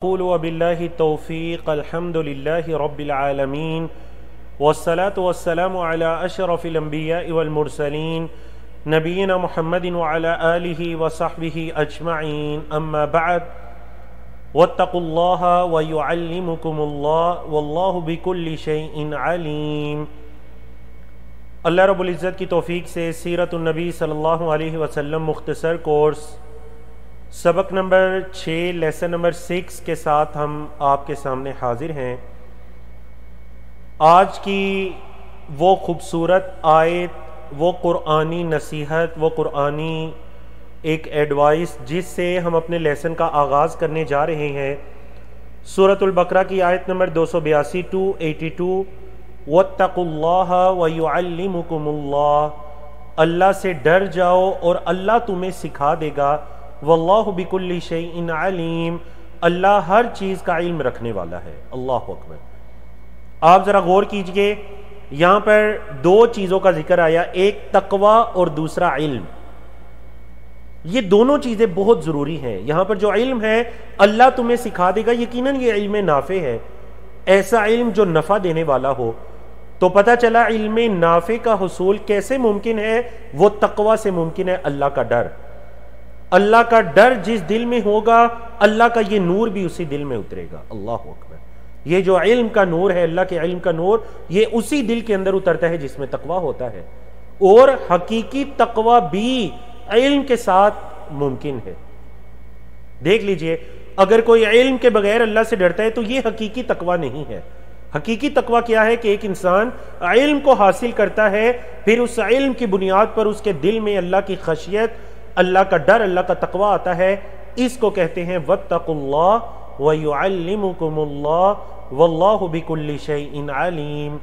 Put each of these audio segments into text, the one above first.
قول وبالله التوفيق الحمد لله رب العالمين والصلاة والسلام على أشرف الأنبياء والمرسلين نبينا محمد وعلى آله وصحبه أجمعين أما بعد واتقوا الله ويعلمكم الله والله بكل شيء عليم۔ اللہ رب العزت کی توفیق سے سیرت النبی صلی اللہ علیہ وسلم مختصر کورس سبق نمبر 6 لیسن نمبر 6 کے ساتھ ہم آپ کے سامنے حاضر ہیں۔ آج کی وہ خوبصورت آیت، وہ قرآنی نصیحت، وہ قرآنی ایک ایڈوائس جس سے ہم اپنے لیسن کا آغاز کرنے جا رہے ہیں، سورۃ البقرہ کی آیت نمبر 282 ٹو 82۔ وَاتَّقُوا اللَّهَ وَيُعَلِّمُكُمُ اللَّهُ، اللہ سے ڈر جاؤ اور اللہ تمہیں سکھا دے گا۔ واللہ بکل شیء علیم، اللہ ہر چیز کا علم رکھنے والا ہے۔ اللہ اکبر۔ آپ ذرا غور کیجئے، یہاں پر دو چیزوں کا ذکر آیا، ایک تقوی اور دوسرا علم۔ یہ دونوں چیزیں بہت ضروری ہیں۔ یہاں پر جو علم ہے اللہ تمہیں سکھا دے گا، یقیناً یہ علم نافع ہے، ایسا علم جو نفع دینے والا ہو۔ تو پتہ چلا علم نافع کا حصول کیسے ممکن ہے؟ وہ تقوی سے ممکن ہے، اللہ کا ڈر۔ اللہ کا ڈر جس دل میں ہوگا، اللہ کا یہ نور بھی اسی دل میں اترے گا۔ اللہ اکبر۔ یہ جو علم کا نور ہے، اللہ کے علم کا نور، یہ اسی دل کے اندر اترتا ہے جس میں تقوی ہوتا ہے، اور حقیقی تقوی بھی علم کے ساتھ ممکن ہے۔ دیکھ لیجئے، اگر کوئی علم کے بغیر اللہ سے ڈرتا ہے تو یہ حقیقی تقوی نہیں ہے۔ حقیقی تقوی کیا ہے کہ ایک انسان علم کو حاصل کرتا ہے، پھر اس علم کی بنیاد پر اس کے دل میں اللہ کی خشیت، اللہ کا ڈر، اللہ کا تقوی آتا ہے۔ اس کو کہتے ہیں وَاتَّقُوا اللَّهَ وَيُعَلِّمُكُمُ اللَّهُ وَاللَّهُ بِكُلِّ شَيْءٍ عَلِيمٌ۔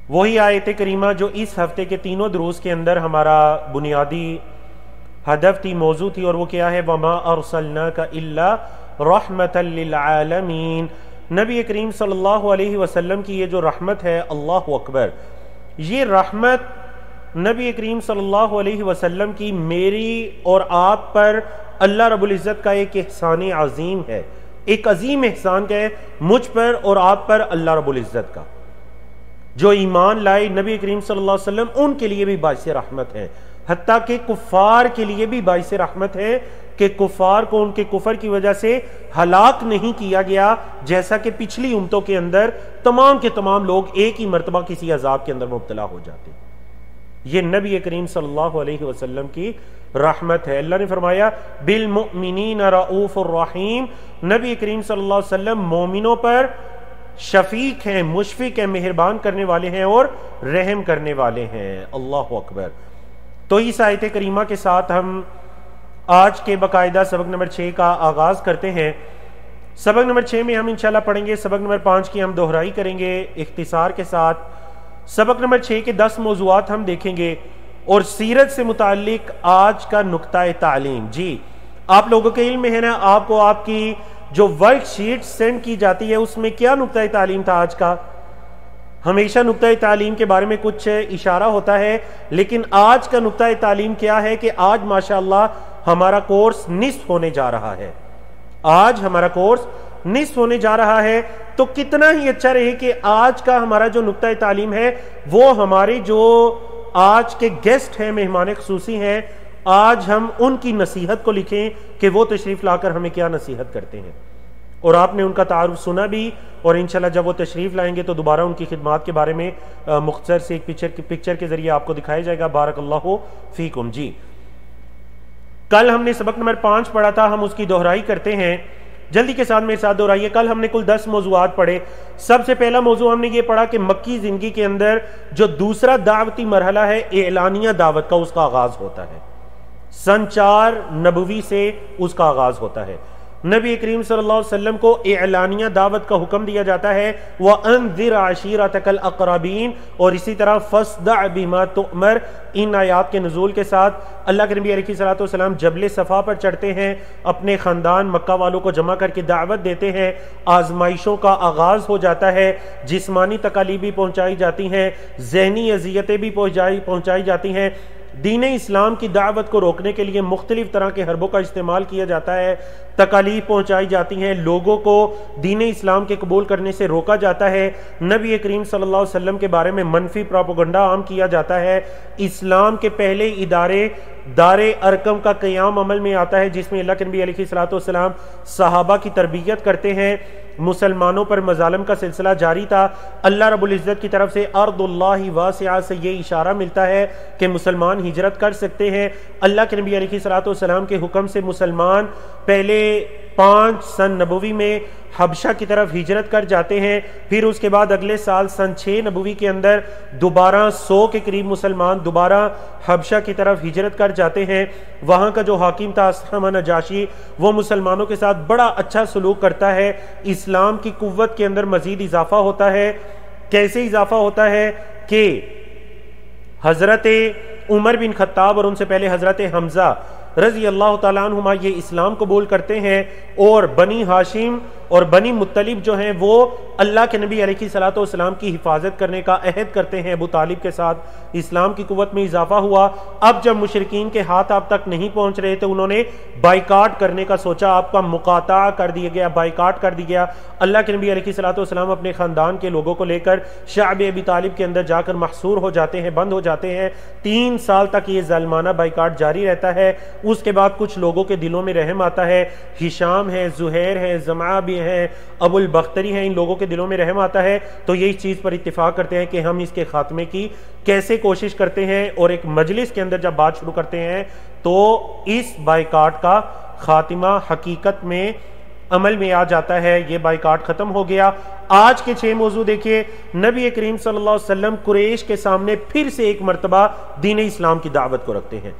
وہی آیت کریمہ جو اس ہفتے کے تینوں دروس کے اندر ہمارا بنیادی ہدف تھی، موضوع تھی، اور وہ کیا ہے؟ وَمَا أَرْسَلْنَاكَ إِلَّا رَحْمَةً لِّلْعَالَمِينَ۔ نبی کریم صلی اللہ علیہ وسلم کی یہ جو رحمت ہے، اللہ اکبر، یہ رحمت نبی کریم صلی اللہ علیہ وسلم کی میری اور آپ پر اللہ رب العزت کا ایک احسان عظیم ہے، ایک عظیم احسان ہے مجھ پر اور آپ پر اللہ رب العزت کا۔ جو ایمان لائے نبی کریم صلی اللہ علیہ وسلم، ان کے لیے بھی باعث رحمت ہے، حتیٰ کہ کفار کے لیے بھی باعث رحمت ہے کہ کفار کو ان کے کفر کی وجہ سے ہلاک نہیں کیا گیا، جیسا کہ پچھلی امتوں کے اندر تمام کے تمام لوگ ایک ہی مرتبہ کسی عذاب کے اندر مبتلا ہو جاتے۔ یہ نبی کریم صلی اللہ علیہ وسلم کی رحمت ہے۔ اللہ نے فرمایا بالمؤمنین رؤوف الرحیم، نبی کریم صلی اللہ علیہ وسلم مومنوں پر شفیق ہیں، مشفق ہیں، مہربان کرنے والے ہیں اور رحم کرنے والے ہیں۔ اللہ اکبر۔ تو اس آیت کریمہ کے ساتھ ہم آج کے باقاعدہ سبق نمبر 6 کا آغاز کرتے ہیں۔ سبق نمبر 6 میں ہم انشاءاللہ پڑھیں گے، سبق نمبر 5 کی ہم دہرائی کریں گے اختصار کے ساتھ۔ سبق نمبر 6 کے 10 موضوعات ہم دیکھیں گے، اور سیرت سے متعلق آج کا نقطہ تعلیم۔ جی، آپ لوگوں کے علم میں ہے نا، آپ کو آپ کی جو ورک شیٹ سینڈ کی جاتی ہے اس میں کیا نقطہ تعلیم تھا آج کا؟ ہمیشہ نقطہ تعلیم کے بارے میں کچھ اشارہ ہوتا ہے، لیکن آج کا نقطہ تعلیم کیا ہے کہ آج ماشاءاللہ ہمارا کورس نصف ہونے جا رہا ہے۔ آج ہمارا کورس نصف ہونے جا رہا ہے، تو کتنا ہی اچھا رہے کہ آج کا ہمارا جو نقطہ تعلیم ہے وہ ہمارے جو آج کے گیسٹ ہیں، مہمان خصوصی ہیں، آج ہم ان کی نصیحت کو لکھیں کہ وہ تشریف لا کر ہمیں کیا نصیحت کرتے ہیں۔ اور آپ نے ان کا تعارف سنا بھی، اور انشاءاللہ جب وہ تشریف لائیں گے تو دوبارہ ان کی خدمات کے بارے میں مختصر سے ایک پکچر کے ذریعے آپ کو دکھایا جائے گا۔ بارک اللہ فیکم۔ جی، کل ہم نے سبق نمبر 5 پڑھا تھا، ہم اس کی دہرائی کرتے ہیں، جلدی کے ساتھ میرے ساتھ دہرائیے۔ کل ہم نے کل 10 موضوعات پڑھے۔ سب سے پہلا موضوع ہم نے یہ پڑھا کہ مکی زندگی کے اندر جو دوسرا دعوتی مرحلہ ہے، اعلانیہ دعوت کا، اس کا آغاز ہوتا ہے۔ سن 4 نبوی سے اس کا آغاز ہوتا ہے۔ نبی کریم صلی اللہ علیہ وسلم کو اعلانیہ دعوت کا حکم دیا جاتا ہے، وَأَنذِرْ عَشِيرَتَكَ الْأَقْرَبِينَ، اور اسی طرح فَاصْدَعْ بِمَا تُؤْمَرْ۔ ان آیات کے نزول کے ساتھ اللہ کے نبی علیہ الصلوۃ والسلام جبل صفا پر چڑھتے ہیں، اپنے خاندان مکہ والوں کو جمع کر کے دعوت دیتے ہیں، آزمائشوں کا آغاز ہو جاتا ہے، جسمانی تکالیف بھی پہنچائی جاتی ہیں، ذہنی اذیتیں بھی پہنچائی جاتی ہیں، دین اسلام کی دعوت کو روکنے کے لیے مختلف طرح کے حربوں کا استعمال کیا جاتا ہے، تکالیف پہنچائی جاتی ہیں، لوگوں کو دین اسلام کے قبول کرنے سے روکا جاتا ہے، نبی کریم صلی اللہ علیہ وسلم کے بارے میں منفی پروپیگنڈا عام کیا جاتا ہے، اسلام کے پہلے ادارے دار ارقم کا قیام عمل میں آتا ہے جس میں اللہ کے نبی علیہ الصلوۃ والسلام صحابہ کی تربیت کرتے ہیں، مسلمانوں پر مظالم کا سلسلہ جاری تھا، اللہ رب العزت کی طرف سے ارض اللہ واسعہ سے یہ اشارہ ملتا ہے کہ مسلمان ہجرت کر سکتے ہیں، اللہ کے نبی علیہ الصلوۃ والسلام کے حکم سے مسلمان پہلے 5 سن نبوی میں حبشہ کی طرف ہجرت کر جاتے ہیں، پھر اس کے بعد اگلے سال سن 6 نبوی کے اندر دوبارہ 100 کے قریب مسلمان دوبارہ حبشہ کی طرف ہجرت کر جاتے ہیں، وہاں کا جو حاکم تھا اصحم نجاشی وہ مسلمانوں کے ساتھ بڑا اچھا سلوک کرتا ہے، اسلام کی قوت کے اندر مزید اضافہ ہوتا ہے۔ کیسے اضافہ ہوتا ہے کہ حضرت عمر بن خطاب اور ان سے پہلے حضرت حمزہ رضی اللہ تعالیٰ عنہما یہ اسلام قبول کرتے ہیں، اور بنی ہاشم اور بنی مطلب جو ہیں وہ اللہ کے نبی علیہ الصلوۃ والسلام کی حفاظت کرنے کا عہد کرتے ہیں ابو طالب کے ساتھ۔ اسلام کی قوت میں اضافہ ہوا، اب جب مشرکین کے ہاتھ آپ تک نہیں پہنچ رہے تھے انہوں نے بائیکاٹ کرنے کا سوچا، آپ کا مقاطعہ کر دیا گیا، بائیکاٹ کر دیا گیا۔ اللہ کے نبی علیہ الصلوۃ والسلام اپنے خاندان کے لوگوں کو لے کر شعب ابی طالب کے اندر جا کر محصور ہو جاتے ہیں، بند ہو جاتے ہیں، 3 سال تک یہ ظالمانہ بائیکاٹ جاری رہتا ہے۔ اس کے بعد کچھ لوگوں کے دلوں میں رحم آتا ہے، ہشام ہے، زہیر ہے، زمعہ بھی ہے، ابو البختری ہیں، ان لوگوں کے دلوں میں رحم آتا ہے، تو یہ اس چیز پر اتفاق کرتے ہیں کہ ہم اس کے خاتمے کی کیسے کوشش کرتے ہیں، اور ایک مجلس کے اندر جب بات شروع کرتے ہیں تو اس بائیکاٹ کا خاتمہ حقیقت میں عمل میں آ جاتا ہے، یہ بائیکاٹ ختم ہو گیا۔ آج کے 6 موضوع دیکھیے، نبی کریم صلی اللہ علیہ وسلم قریش کے سامنے پھر سے ایک مرتبہ دین اسلام کی دعوت کو رکھتے ہیں،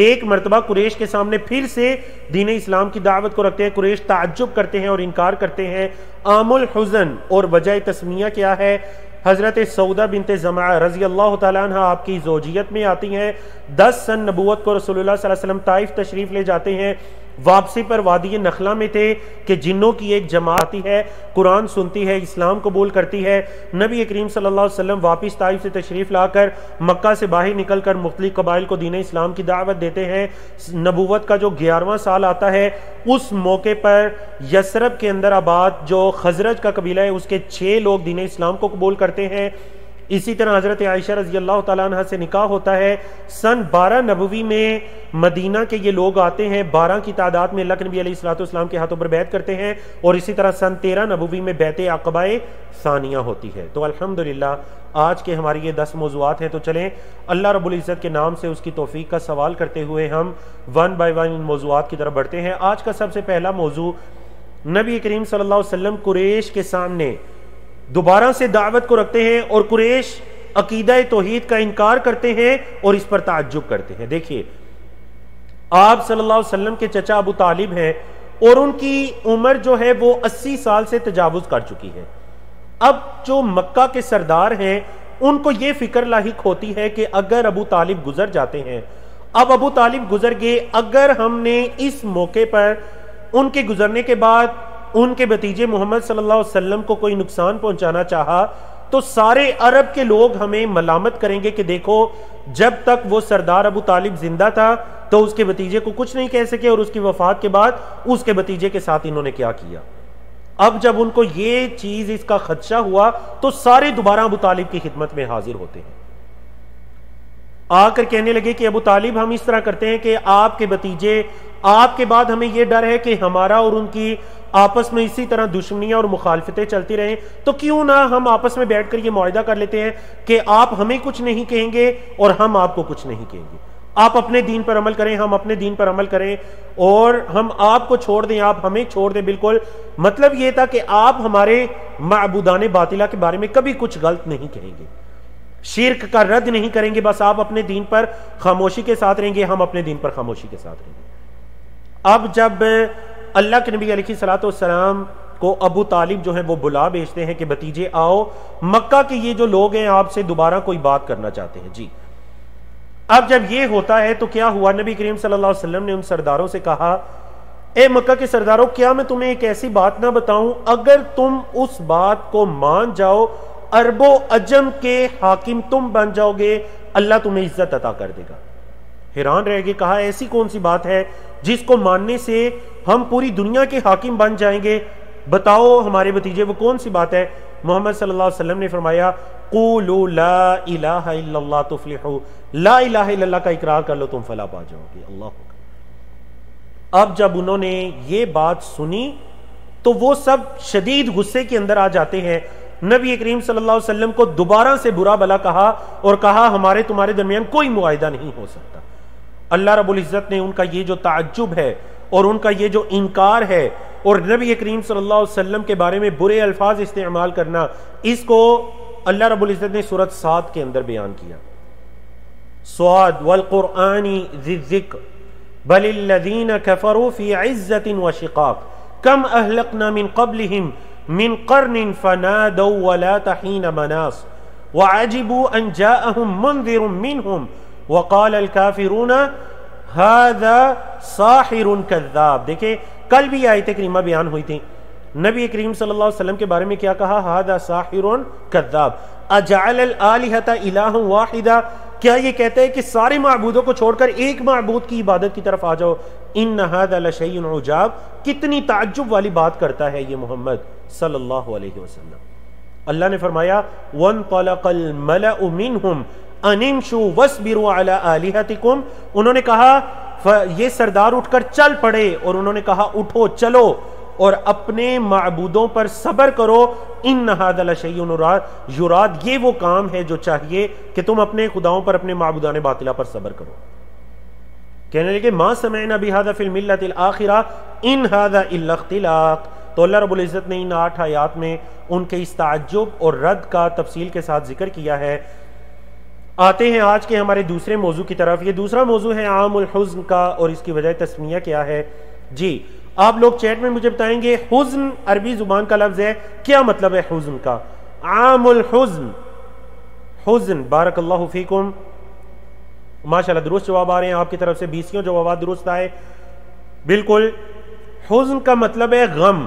ایک مرتبہ قریش کے سامنے پھر سے دین اسلام کی دعوت کو رکھتے ہیں، قریش تعجب کرتے ہیں اور انکار کرتے ہیں۔ عام الحزن اور وجہ تسمیہ کیا ہے؟ حضرت سودہ بنت زمعہ رضی اللہ تعالیٰ عنہ آپ کی زوجیت میں آتی ہیں، 10 سن نبوت کو رسول اللہ صلی اللہ علیہ وسلم طائف تشریف لے جاتے ہیں، واپسی پر وادی نخلا میں تھے کہ جنوں کی ایک جماعت آتی ہے، قرآن سنتی ہے، اسلام قبول کرتی ہے، نبی کریم صلی اللہ علیہ وسلم واپس طائف سے تشریف لا کر مکہ سے باہر نکل کر مختلف قبائل کو دین اسلام کی دعوت دیتے ہیں۔ نبوت کا جو 11واں سال آتا ہے اس موقع پر یثرب کے اندر آباد جو خزرج کا قبیلہ ہے اس کے 6 لوگ دین اسلام کو قبول کرتے ہیں۔ اسی طرح حضرت عائشہ رضی اللہ تعالیٰ عنہ سے نکاح ہوتا ہے۔ سن 12 نبوی میں مدینہ کے یہ لوگ آتے ہیں، 12 کی تعداد میں اللہ کے نبی علیہ الصلوۃ والسلام کے ہاتھوں پر بیعت کرتے ہیں، اور اسی طرح سن 13 نبوی میں بیعت عقبہ ثانیہ ہوتی ہے۔ تو الحمدللہ آج کے ہماری یہ 10 موضوعات ہیں، تو چلیں اللہ رب العزت کے نام سے اس کی توفیق کا سوال کرتے ہوئے ہم 1 بائی 1 ان موضوعات کی طرف بڑھتے ہیں۔ آج کا سب سے پہلا موضوع، نبی کریم صلی اللہ علیہ وسلم قریش کے سامنے دوبارہ سے دعوت کو رکھتے ہیں، اور قریش عقیدہ توحید کا انکار کرتے ہیں اور اس پر تعجب کرتے ہیں۔ دیکھیے آپ صلی اللہ علیہ وسلم کے چچا ابو طالب ہیں، اور ان کی عمر جو ہے وہ 80 سال سے تجاوز کر چکی ہے۔ اب جو مکہ کے سردار ہیں ان کو یہ فکر لاحق ہوتی ہے کہ اگر ابو طالب گزر جاتے ہیں، اب ابو طالب گزر گئے، اگر ہم نے اس موقع پر ان کے گزرنے کے بعد ان کے بھتیجے محمد صلی اللہ علیہ وسلم کو کوئی نقصان پہنچانا چاہا تو سارے عرب کے لوگ ہمیں ملامت کریں گے کہ دیکھو جب تک وہ سردار ابو طالب زندہ تھا تو اس کے بھتیجے کو کچھ نہیں کہہ سکے، اور اس کی وفات کے بعد اس کے بھتیجے کے ساتھ انہوں نے کیا کیا۔ اب جب ان کو یہ چیز اس کا خدشہ ہوا تو سارے دوبارہ ابو طالب کی خدمت میں حاضر ہوتے ہیں، آ کر کہنے لگے کہ ابو طالب ہم اس طرح کرتے ہیں کہ آپ کے بھتیجے، آپ کے بعد ہمیں یہ ڈر ہے کہ ہمارا اور ان کی آپس میں اسی طرح دشمنیاں اور مخالفتیں چلتی رہیں، تو کیوں نہ ہم آپس میں بیٹھ کر یہ معاہدہ کر لیتے ہیں کہ آپ ہمیں کچھ نہیں کہیں گے اور ہم آپ کو کچھ نہیں کہیں گے، آپ اپنے دین پر عمل کریں، ہم اپنے دین پر عمل کریں، اور ہم آپ کو چھوڑ دیں، آپ ہمیں چھوڑ دیں۔ بالکل مطلب یہ تھا کہ آپ ہمارے معبودان باطلہ کے بارے میں کبھی کچھ غلط نہیں کہیں گے، شرک کا رد نہیں کریں گے، بس آپ اپنے دین پر خاموشی کے ساتھ رہیں گے، ہم اپنے دین پر خاموشی کے ساتھ رہیں گے۔ اب جب اللہ کے نبی علیہ الصلوۃ والسلام کو ابو طالب جو ہیں وہ بلا بھیجتے ہیں کہ بھتیجے آؤ، مکہ کے یہ جو لوگ ہیں آپ سے دوبارہ کوئی بات کرنا چاہتے ہیں۔ جی اب جب یہ ہوتا ہے تو کیا ہوا، نبی کریم صلی اللہ علیہ وسلم نے ان سرداروں سے کہا، اے مکہ کے سرداروں، کیا میں تمہیں ایک ایسی بات نہ بتاؤں، اگر تم اس بات کو مان جاؤ، عرب و عجم کے حاکم تم بن جاؤ گے، اللہ تمہیں عزت عطا کر دے گا۔ حیران رہ گئے، کہا ایسی کون سی بات ہے جس کو ماننے سے ہم پوری دنیا کے حاکم بن جائیں گے؟ بتاؤ ہمارے بھتیجے وہ کون سی بات ہے؟ محمد صلی اللہ علیہ وسلم نے فرمایا قولوا لا الہ الا اللہ تفلحوا، لا الہ الا اللہ کا اقرار کر لو تم فلاح پا جاؤ گے۔ اللہ اکبر۔ اب جب انہوں نے یہ بات سنی تو وہ سب شدید غصے کے اندر آ جاتے ہیں، نبی کریم صلی اللہ علیہ وسلم کو دوبارہ سے برا بھلا کہا اور کہا ہمارے تمہارے درمیان کوئی معاہدہ نہیں ہو سکتا۔ اللہ رب العزت نے ان کا یہ جو تعجب ہے اور ان کا یہ جو انکار ہے اور نبی کریم صلی اللہ علیہ وسلم کے بارے میں برے الفاظ استعمال کرنا، اس کو اللہ رب العزت نے سورۃ صاد کے اندر بیان کیا۔ صاد والقرآن ذی الذکر بل الذین کفروا فی عزت وشقاق کم اہلکنا من قبلہم من قرن فنادوا ولا حین مناص وعجبوا ان جاءهم منذر منہم وقال الکافرون ھذا ساحر کذاب۔ دیکھیں کل بھی آیت کریمہ بیان ہوئی تھی، نبی کریم صلی اللہ علیہ وسلم کے بارے میں کیا کہا؟ ھذا ساحر کذاب اجعل الآلہۃ الہا واحدا، کیا یہ کہتا ہے کہ سارے معبودوں کو چھوڑ کر ایک معبود کی عبادت کی طرف آ جاؤ؟ ان ھذا لشیء عجاب، کتنی تعجب والی بات کرتا ہے یہ محمد صلی اللہ علیہ وسلم۔ اللہ نے فرمایا وانطلق الملأ منہم ان امشوا واصبروا علی آلہتکم، انہوں نے کہا یہ سردار اٹھ کر چل پڑے اور انہوں نے کہا اٹھو چلو اور اپنے معبودوں پر صبر کرو، ان ھذا لشیء یراد، یہ وہ کام ہے جو چاہیے کہ تم اپنے خداؤں پر، اپنے معبودان باطلہ پر صبر کرو۔ کہنے لگے ما سمعنا بہذا فی الملۃ الآخرہ ان ھذا الا اختلاق۔ تو اللہ رب العزت نے ان 8 آیات میں ان کے اس تعجب اور رد کا تفصیل کے ساتھ ذکر کیا ہے۔ آتے ہیں آج کے ہمارے دوسرے موضوع کی طرف۔ یہ دوسرا موضوع ہے عام الحزن کا، اور اس کی وجہ تسمیہ کیا ہے؟ جی آپ لوگ چیٹ میں مجھے بتائیں گے، حزن عربی زبان کا لفظ ہے، کیا مطلب ہے حزن کا؟ عام الحزن، حزن، بارک اللہ فیکم، ماشاءاللہ درست جواب آ رہے ہیں آپ کی طرف سے، 20 جوابات درست آئے بالکل۔ حزن کا مطلب ہے غم،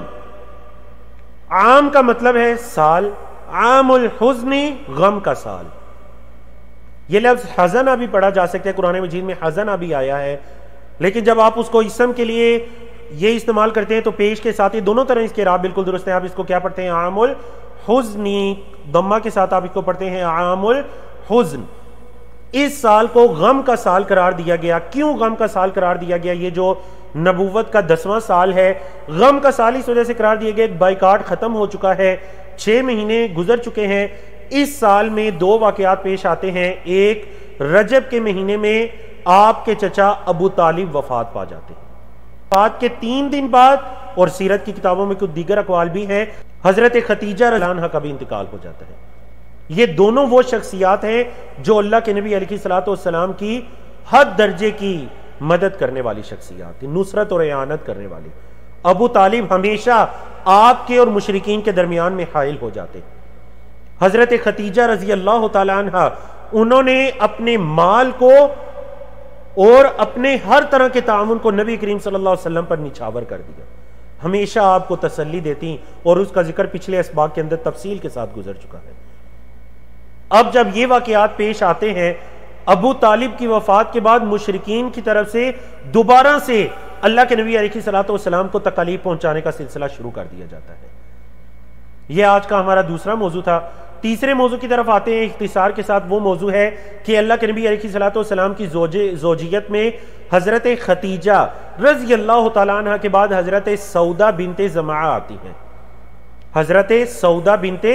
عام کا مطلب ہے سال، عام الحزن غم کا سال۔ یہ لفظ حزن بھی پڑھا جا سکتا ہے، قرآن مجید میں حزن بھی آیا ہے، لیکن جب آپ اس کو اسم کے لیے یہ استعمال کرتے ہیں تو پیش کے ساتھ ہی دونوں طرح اس کے اعراب بالکل درست ہیں۔ آپ اس کو کیا پڑھتے ہیں؟ عام الحزن، ضمہ کے ساتھ آپ اس کو پڑھتے ہیں عام الحزن۔ اس سال کو غم کا سال قرار دیا گیا۔ کیوں غم کا سال قرار دیا گیا؟ یہ جو نبوت کا 10واں سال ہے، غم کا سال اس وجہ سے قرار دیا گیا، بائیکاٹ ختم ہو چکا ہے، 6 مہینے گزر چکے ہیں۔ اس سال میں 2 واقعات پیش آتے ہیں۔ ایک، رجب کے مہینے میں آپ کے چچا ابو طالب وفات پا جاتے ہیں۔ وفات کے 3 دن بعد، اور سیرت کی کتابوں میں کچھ دیگر اقوال بھی ہیں، حضرت ختیجہ رضی اللہ عنہا کا بھی انتقال ہو جاتا ہے۔ یہ دونوں وہ شخصیات ہیں جو اللہ کے نبی علیہ الصلوۃ والسلام کی حد درجے کی مدد کرنے والی شخصیات تھی، نصرت اور اعانت کرنے والی۔ ابو طالب ہمیشہ آپ کے اور مشرکین کے درمیان میں حائل ہو جاتے۔ حضرت ختیجہ رضی اللہ تعالی عنہ، انہوں نے اپنے مال کو اور اپنے ہر طرح کے تعاون کو نبی کریم صلی اللہ علیہ وسلم پر نچھاور کر دیا، ہمیشہ آپ کو تسلی دیتی، اور اس کا ذکر پچھلے اسباق کے اندر تفصیل کے ساتھ گزر چکا ہے۔ اب جب یہ واقعات پیش آتے ہیں، ابو طالب کی وفات کے بعد مشرکین کی طرف سے دوبارہ سے اللہ کے نبی علیہ الصلوۃ والسلام کو تکالیف پہنچانے کا سلسلہ شروع کر دیا جاتا ہے۔ یہ آج کا ہمارا دوسرا موضوع تھا۔ تیسرے موضوع کی طرف آتے ہیں، اختصار کے ساتھ۔ وہ موضوع ہے کہ اللہ کے نبی علیہ الصلوۃ والسلام کی زوجیت میں حضرت ختیجہ رضی اللہ تعالیٰ عنہ کے بعد حضرت سودا بنت زمعہ آتی ہیں۔ حضرت سودا بنت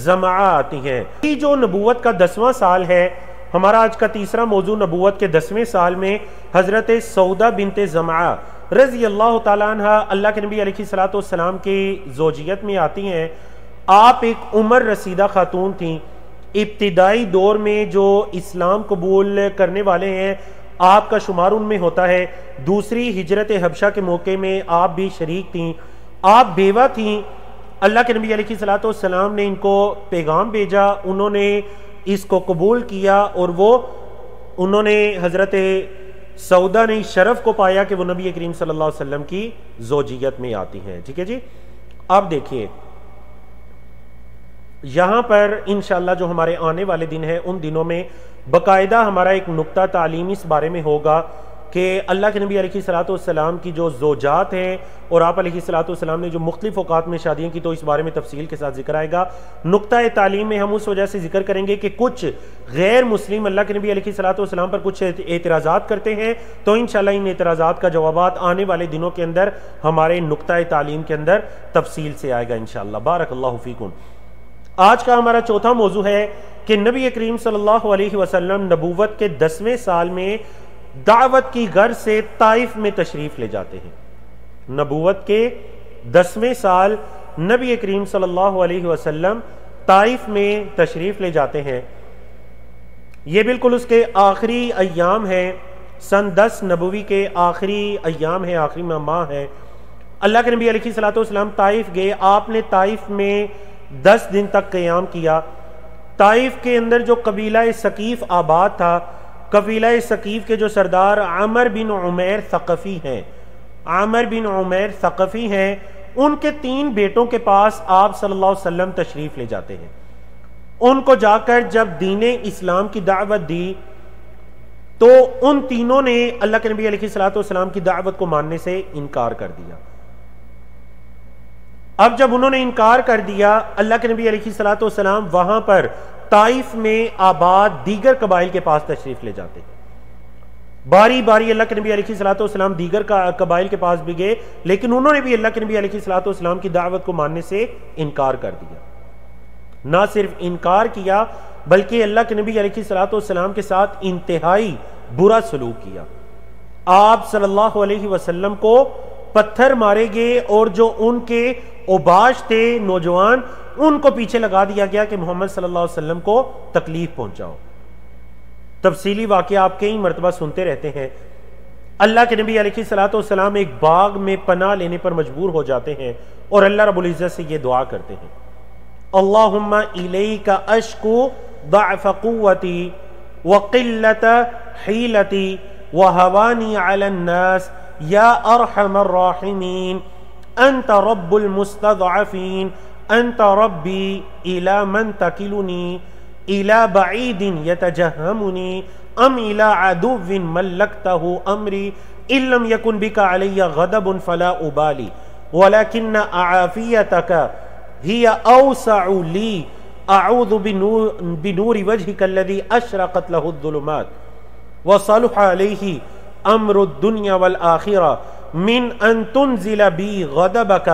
زمعہ آتی ہیں۔ یہ جو نبوت کا 10واں سال ہے، ہمارا آج کا تیسرا موضوع نبوت کے 10ویں سال میں حضرت سودا بنت زمعہ رضی اللہ تعالیٰ عنہ اللہ کے نبی علیہ الصلوۃ والسلام کی زوجیت میں آتی ہیں۔ آپ ایک عمر رسیدہ خاتون تھیں۔ ابتدائی دور میں جو اسلام قبول کرنے والے ہیں، آپ کا شمار ان میں ہوتا ہے۔ دوسری ہجرت حبشہ کے موقع میں آپ بھی شریک تھیں۔ آپ بیوہ تھیں۔ اللہ کے نبی علیہ الصلوۃ والسلام نے ان کو پیغام بھیجا، انہوں نے اس کو قبول کیا، اور انہوں نے حضرت سودا نے شرف کو پایا کہ وہ نبی کریم صلی اللہ علیہ وسلم کی زوجیت میں آتی ہیں۔ ٹھیک ہے جی، اب دیکھیے یہاں پر انشاءاللہ جو ہمارے آنے والے دن ہیں، ان دنوں میں باقاعدہ ہمارا ایک نقطہ تعلیم اس بارے میں ہوگا کہ اللہ کے نبی علیہ الصلوۃ والسلام کی جو زوجات ہیں اور آپ علیہ الصلوۃ والسلام نے جو مختلف اوقات میں شادیاں کی، تو اس بارے میں تفصیل کے ساتھ ذکر آئے گا۔ نقطہ تعلیم میں ہم اس وجہ سے ذکر کریں گے کہ کچھ غیر مسلم اللہ کے نبی علیہ الصلوۃ والسلام پر کچھ اعتراضات کرتے ہیں، تو انشاءاللہ ان اعتراضات کا جوابات آنے والے دنوں کے اندر ہمارے نقطہ تعلیم کے اندر تفصیل سے آئے گا انشاءاللہ۔ بارک اللہ فیکم۔ آج کا ہمارا چوتھا موضوع ہے کہ نبی کریم صلی اللہ علیہ وسلم نبوت کے 10ویں سال میں دعوت کی غرض سے طائف میں تشریف لے جاتے ہیں۔ نبوت کے 10ویں سال نبی کریم صلی اللہ علیہ وسلم طائف میں تشریف لے جاتے ہیں۔ یہ بالکل اس کے آخری ایام ہیں، سن 10 نبوی کے آخری ایام ہیں، آخری ماہ ہے۔ اللہ کے نبی علیہ الصلوۃ والسلام طائف گئے، آپ نے طائف میں 10 دن تک قیام کیا۔ طائف کے اندر جو قبیلہ ثقیف آباد تھا، قبیلہ ثقیف کے جو سردار عامر بن عمیر ثقفی ہیں، عامر بن عمیر ثقفی ہیں، ان کے 3 بیٹوں کے پاس آپ صلی اللہ علیہ وسلم تشریف لے جاتے ہیں۔ ان کو جا کر جب دین اسلام کی دعوت دی تو ان تینوں نے اللہ کے نبی علیہ الصلوۃ والسلام کی دعوت کو ماننے سے انکار کر دیا۔ اب جب انہوں نے انکار کر دیا، اللہ کے نبی علیہ الصلوۃ والسلام وہاں پر طائف میں آباد دیگر قبائل کے پاس تشریف لے جاتے ہیں۔ باری باری اللہ کے نبی علیہ الصلوۃ والسلام دیگر قبائل کے پاس بھی گئے، لیکن انہوں نے بھی اللہ کے نبی علیہ الصلوۃ والسلام کی دعوت کو ماننے سے انکار کر دیا۔ نہ صرف انکار کیا بلکہ اللہ کے نبی علیہ الصلوۃ والسلام کے ساتھ انتہائی برا سلوک کیا۔ آپ صلی اللہ علیہ وسلم کو پتھر مارے گئے اور جو ان کے اوباش تھے نوجوان، ان کو پیچھے لگا دیا گیا کہ محمد صلی اللہ علیہ وسلم کو تکلیف پہنچاؤ۔ تفصیلی واقعہ آپ کئی مرتبہ سنتے رہتے ہیں۔ اللہ کے نبی علیہ الصلوۃ والسلام ایک باغ میں پناہ لینے پر مجبور ہو جاتے ہیں اور اللہ رب العزت سے یہ دعا کرتے ہیں، اللہم الیک اشکو ضعف قوتی وقلت حیلتی وہوانی علی الناس یا ارحم الراحمین انت رب المستضعفین انت ربی الی من تکلنی الی بعید یتجہمنی ام الی عدو ملکتہ امری ان لم یکن بک علی غضب فلا ابالی ولکن اعافیتک ہی اوسع لی اعوذ بنور وجہک الذی اشرقت لہ الظلمات وصلح علیہ امر الدنیا والآخرہ من ان تنزل بی غضبک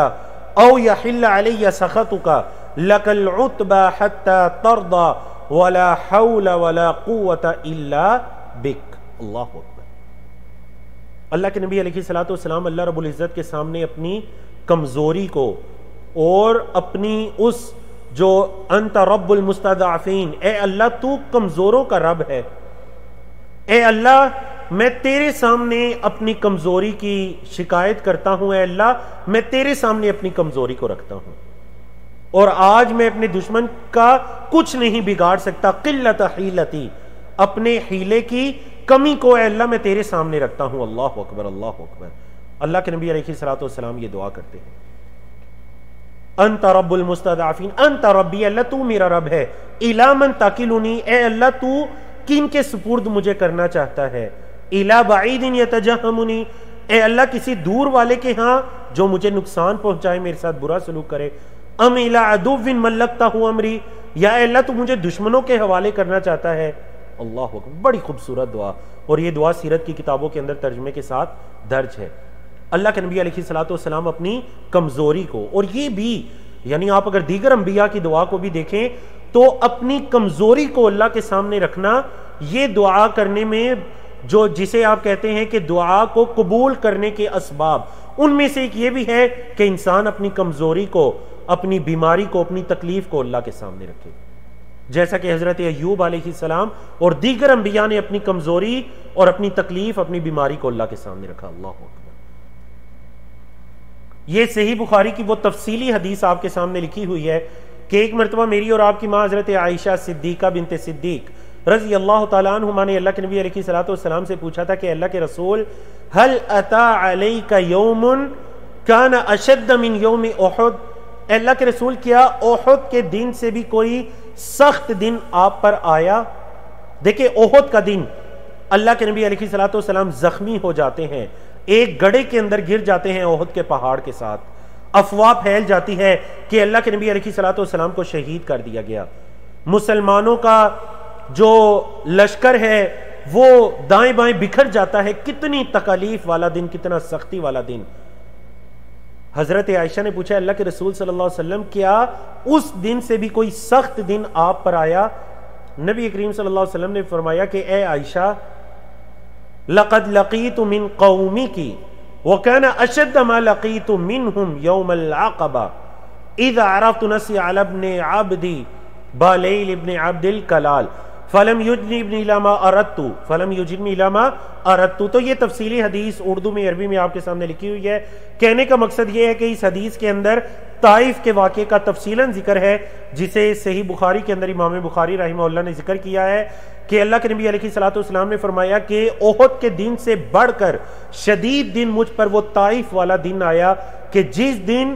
او یحل علی سخطک لک العتبى حتی ترضى ولا حول ولا قوة الا بک۔ اللہ اکبر۔ اللہ کے نبی علیہ الصلوۃ والسلام اللہ رب العزت کے سامنے اپنی کمزوری کو اور اپنی اس جو انت رب المستضعفین، اے اللہ تو کمزوروں کا رب ہے، اے اللہ میں تیرے سامنے اپنی کمزوری کی شکایت کرتا ہوں، اے اللہ میں تیرے سامنے اپنی کمزوری کو رکھتا ہوں اور آج میں اپنے دشمن کا کچھ نہیں بگاڑ سکتا، قلت حیلتی، اپنے حیلے کی کمی کو اے اللہ میں تیرے سامنے رکھتا ہوں۔ اللہ اکبر، اللہ اکبر۔ اللہ کے نبی علیہ الصلوۃ والسلام یہ دعا کرتے ہیں، انت رب المستضعفین، انت ربی، اللہ تو میرا رب ہے، الی من تکلنی، اے اللہ تو کن کے سپرد مجھے کرنا چاہتا ہے، الی بعید یتجہمنی، اے اللہ کسی دور والے کے ہاں جو مجھے نقصان پہنچائے، میرے ساتھ برا سلوک کرے، ام الی عدو ملکتہ امری، یا اے اللہ تو مجھے دشمنوں کے حوالے کرنا چاہتا ہے۔ اللہ اکبر، بڑی خوبصورت دعا، اور یہ دعا سیرت کی کتابوں کے اندر ترجمے کے ساتھ درج ہے۔ اللہ کے نبی علیہ الصلوۃ والسلام اپنی کمزوری کو، اور یہ بھی یعنی آپ اگر دیگر انبیاء کی دعا کو بھی دیکھیں تو اپنی کمزوری کو اللہ کے سامنے رکھنا، یہ دعا کرنے میں جو جسے آپ کہتے ہیں کہ دعا کو قبول کرنے کے اسباب، ان میں سے ایک یہ بھی ہے کہ انسان اپنی کمزوری کو، اپنی بیماری کو، اپنی تکلیف کو اللہ کے سامنے رکھے، جیسا کہ حضرت ایوب علیہ السلام اور دیگر انبیاء نے اپنی کمزوری اور اپنی تکلیف، اپنی بیماری کو اللہ کے سامنے رکھا۔ اللہ اکبر۔ یہ صحیح بخاری کی وہ تفصیلی حدیث آپ کے سامنے لکھی ہوئی ہے کہ ایک مرتبہ میری اور آپ کی ماں حضرت عائشہ صدیقہ بنت صدیق رضی اللہ تعالیٰ عنہما نے اللہ کے نبی علیہ الصلوۃ والسلام سے پوچھا تھا کہ اللہ کے رسول، هل اتا علیک یوم کان اشد من یوم احد، اے اللہ کے رسول کیا احد کے دن سے بھی کوئی سخت دن آپ پر آیا؟ دیکھیں احد کا دن اللہ کے نبی علیہ الصلوۃ والسلام زخمی ہو جاتے ہیں، ایک گڑھے کے اندر گر جاتے ہیں احد کے پہاڑ کے ساتھ، افواہ پھیل جاتی ہے کہ اللہ کے نبی علیہ الصلوۃ والسلام کو شہید کر دیا گیا، مسلمانوں کا جو لشکر ہے وہ دائیں بائیں بکھر جاتا ہے، کتنی تکالیف والا دن، کتنا سختی والا دن۔ حضرت عائشہ نے پوچھا اللہ کے رسول صلی اللہ علیہ وسلم کیا اس دن سے بھی کوئی سخت دن آپ پر آیا؟ نبی کریم صلی اللہ علیہ وسلم نے فرمایا کہ اے عائشہ لقد لقیت من قومک وکان اشد ما لقیت منہم یوم العقبہ اذا عرفت نسی علی ابن عبدی بالیل ابن عبد الکلال فلم یجنی ابن لما اردتو فلم یجنی لما اردتو۔ تو یہ تفصیلی حدیث اردو میں عربی میں آپ کے سامنے لکھی ہوئی ہے۔ کہنے کا مقصد یہ ہے کہ اس حدیث کے اندر طائف کے واقعے کا تفصیلاً ذکر ہے، جسے صحیح بخاری کے اندر امام بخاری رحمہ اللہ نے ذکر کیا ہے کہ اللہ کے نبی علیہ الصلوۃ والسلام نے فرمایا کہ احد کے دن سے بڑھ کر شدید دن مجھ پر وہ طائف والا دن آیا کہ جس دن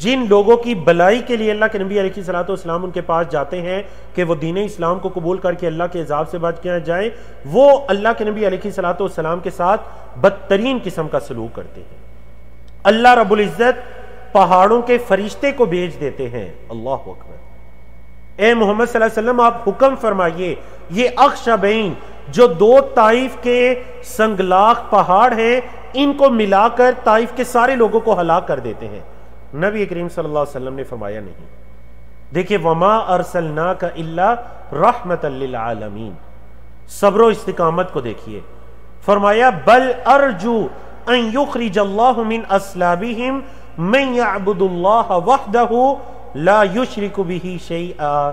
جن لوگوں کی بلائی کے لیے اللہ کے نبی علیہ الصلوۃ والسلام ان کے پاس جاتے ہیں کہ وہ دین اسلام کو قبول کر کے اللہ کے عذاب سے بچ کے جائیں، وہ اللہ کے نبی علیہ الصلوۃ والسلام کے ساتھ بدترین قسم کا سلوک کرتے ہیں۔ اللہ رب العزت پہاڑوں کے فرشتے کو بھیج دیتے ہیں۔ اللہ اکبر۔ اے محمد صلی اللہ علیہ وسلم آپ حکم فرمائیے یہ اخشبین جو دو طائف کے سنگلاخ پہاڑ ہیں ان کو ملا کر طائف کے سارے لوگوں کو ہلاک کر دیتے ہیں۔ نبی کریم صلی اللہ علیہ وسلم نے فرمایا نہیں۔ دیکھیں وما ارسلناک الا رحمتا للعالمین، صبر و استقامت کو دیکھیے۔ فرمایا بل ارجو ان یخرج اللہ من اصلابہم من یعبد اللہ وحدہ لا یشرک بہ شیئا،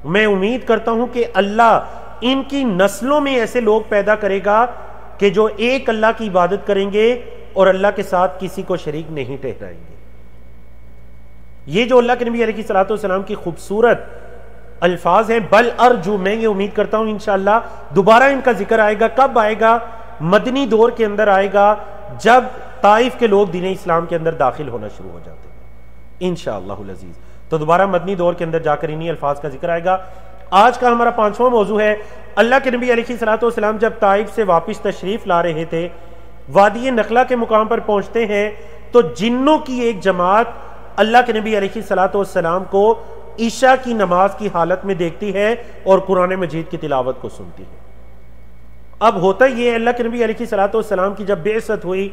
میں امید کرتا ہوں کہ اللہ ان کی نسلوں میں ایسے لوگ پیدا کرے گا کہ جو ایک اللہ کی عبادت کریں گے اور اللہ کے ساتھ کسی کو شریک نہیں ٹھہرائیں گے۔ یہ جو اللہ کے نبی علیہ الصلوۃ والسلام کی خوبصورت الفاظ ہیں، بل ارجو، میں یہ امید کرتا ہوں انشاءاللہ دوبارہ ان کا ذکر آئے گا۔ کب آئے گا؟ مدنی دور کے اندر آئے گا، جب طائف کے لوگ دین اسلام کے اندر داخل ہونا شروع ہو جاتے ہیں انشاءاللہ العزیز۔ تو دوبارہ مدنی دور کے اندر جا کر انہی الفاظ کا ذکر آئے گا۔ آج کا ہمارا 5واں موضوع ہے، اللہ کے نبی علیہ الصلوۃ والسلام جب طائف سے واپس تشریف لا رہے تھے، وادی نخلا کے مقام پر پہنچتے ہیں تو جنوں کی ایک جماعت اللہ کے نبی علیہ الصلوۃ والسلام کو عشاء کی نماز کی حالت میں دیکھتی ہے اور قرآن مجید کی تلاوت کو سنتی ہے۔ اب ہوتا یہ اللہ کے نبی علیہ الصلوۃ والسلام کی جب بعثت ہوئی،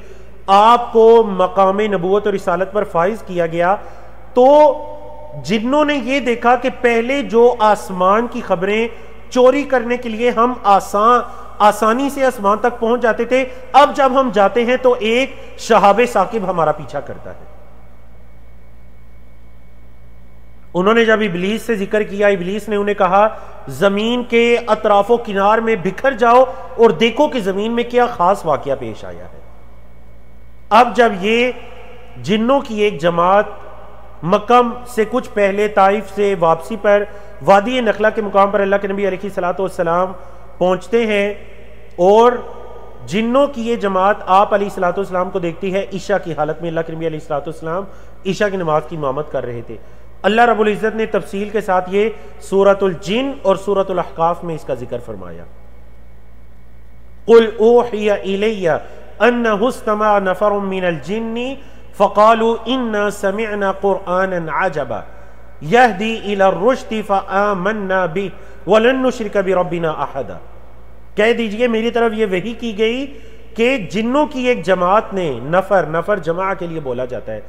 آپ کو مقام نبوت اور رسالت پر فائز کیا گیا، تو جنوں نے یہ دیکھا کہ پہلے جو آسمان کی خبریں چوری کرنے کے لیے ہم آسانی سے آسمان تک پہنچ جاتے تھے، اب جب ہم جاتے ہیں تو ایک شہاب ثاقب ہمارا پیچھا کرتا ہے۔ انہوں نے جب ابلیس سے ذکر کیا، ابلیس نے انہیں کہا زمین کے اطراف و کنار میں بکھر جاؤ اور دیکھو کہ زمین میں کیا خاص واقعہ پیش آیا ہے۔ اب جب یہ جنوں کی ایک جماعت مکہ سے کچھ پہلے طائف سے واپسی پر وادی نخلا کے مقام پر اللہ کے نبی علیہ الصلوۃ والسلام پہنچتے ہیں اور جنوں کی یہ جماعت آپ علیہ الصلوۃ والسلام کو دیکھتی ہے عشاء کی حالت میں۔ اللہ کے نبی علیہ الصلوۃ والسلام عشاء کی نماز کی امامت کر رہے تھے۔ اللہ رب العزت نے تفصیل کے ساتھ یہ سورۃ الجن اور سورۃ الاحقاف میں اس کا ذکر فرمایا۔ قل اوحی الی انہ استمع نفر من الجن فقالوا انا سمعنا قرآنا عجبا یہدی الی الرشد فآمنا بہ ولن نشرک بربنا احدا۔ کہہ دیجئے میری طرف یہ وحی کی گئی کہ جنوں کی ایک جماعت نے، نفر جماع کے لیے بولا جاتا ہے،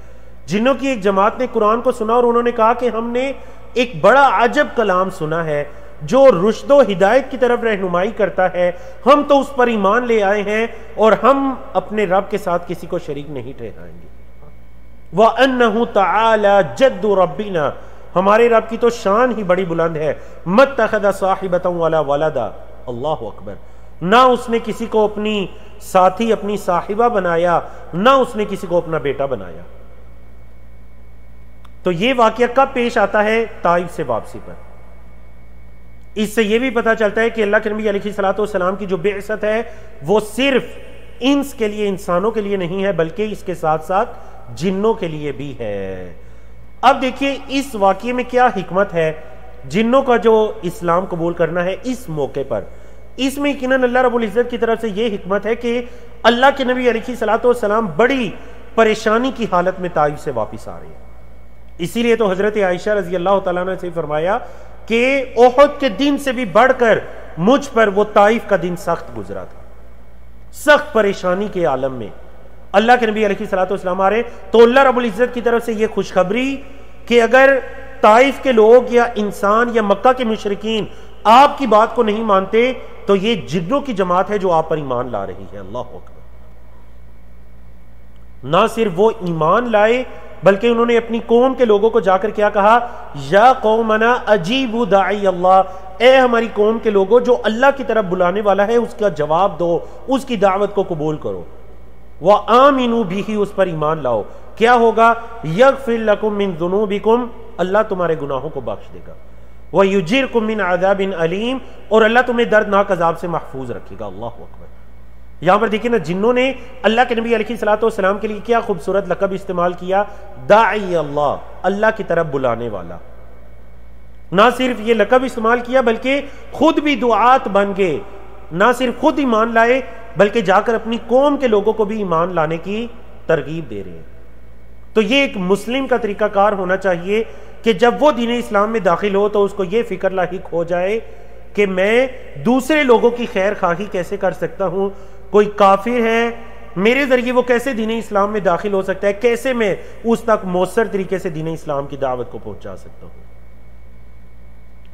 جنوں کی ایک جماعت نے قرآن کو سنا اور انہوں نے کہا کہ ہم نے ایک بڑا عجب کلام سنا ہے جو رشد و ہدایت کی طرف رہنمائی کرتا ہے، ہم تو اس پر ایمان لے آئے ہیں اور ہم اپنے رب کے ساتھ کسی کو شریک نہیں ٹھہرائیں گے۔ وَأَنَّهُ تَعَالَى جَدُّ رَبِّنَا، ہمارے رب کی تو شان ہی بڑی بلند ہے، مَتَّخَذَ صَاحِبَةً وَلَا وَلَدًا، اللہ اکبر، نہ اس نے کسی کو اپنی ساتھی، اپنی صاحبہ بنایا، نہ اس نے کسی کو اپنا بیٹا بنایا۔ تو یہ واقعہ کب پیش آتا ہے؟ طائف سے واپسی پر۔ اس سے یہ بھی پتہ چلتا ہے کہ اللہ کے نبی علیہ الصلوۃ والسلام کی جو بعثت ہے وہ صرف انس کے لیے، انسانوں کے لیے نہیں ہے، بلکہ اس کے ساتھ ساتھ جنوں کے لیے بھی ہے۔ اب دیکھیے اس واقعے میں کیا حکمت ہے۔ جنوں کا جو اسلام قبول کرنا ہے اس موقع پر، اس میں یقیناً اللہ رب العزت کی طرف سے یہ حکمت ہے کہ اللہ کے نبی علیہ الصلوۃ والسلام بڑی پریشانی کی حالت میں طائف سے واپس آ رہے ہیں۔ اسی لیے تو حضرت عائشہ رضی اللہ تعالیٰ عنہ سے فرمایا کہ احد کے دن سے بھی بڑھ کر مجھ پر وہ طائف کا دن سخت گزرا تھا، سخت پریشانی کے عالم میں اللہ کے نبی علیہ الصلوۃ والسلام آ رہے، تو اللہ رب العزت کی طرف سے یہ خوشخبری کہ اگر طائف کے لوگ یا انسان یا مکہ کے مشرکین آپ کی بات کو نہیں مانتے تو یہ جنوں کی جماعت ہے جو آپ پر ایمان لا رہی ہے۔ اللہ اکبر۔ نہ صرف وہ ایمان لائے بلکہ انہوں نے اپنی قوم کے لوگوں کو جا کر کیا کہا، یا قومنا اجیبوا داعی اللہ، اے ہماری قوم کے لوگوں جو اللہ کی طرف بلانے والا ہے اس کا جواب دو، اس کی دعوت کو قبول کرو، وآمنوا بہ، اس پر ایمان لاؤ۔ کیا ہوگا؟ یغفر لکم من ذنوبکم، اللہ تمہارے گناہوں کو بخش دے گا، ویجرکم من عذاب علیم، اور اللہ تمہیں دردناک عذاب سے محفوظ رکھے گا۔ اللہ اکبر۔ یہاں پر دیکھیں نا، جنہوں نے اللہ کے نبی علیہ الصلوۃ والسلام کے لیے کیا خوبصورت لقب استعمال کیا، داعی اللہ، اللہ کی طرف بلانے والا۔ نہ صرف یہ لقب استعمال کیا بلکہ خود بھی دعات بن گئے، نہ صرف خود ایمان لائے بلکہ جا کر اپنی قوم کے لوگوں کو بھی ایمان لانے کی ترغیب دے رہے ہیں۔ تو یہ ایک مسلم کا طریقہ کار ہونا چاہیے کہ جب وہ دین اسلام میں داخل ہو تو اس کو یہ فکر لاحق ہو جائے کہ میں دوسرے لوگوں کی خیر خواہی کیسے کر سکتا ہوں، کوئی کافر ہے میرے ذریعے وہ کیسے دین اسلام میں داخل ہو سکتا ہے، کیسے میں اس تک مؤثر طریقے سے دین اسلام کی دعوت کو پہنچا سکتا ہوں۔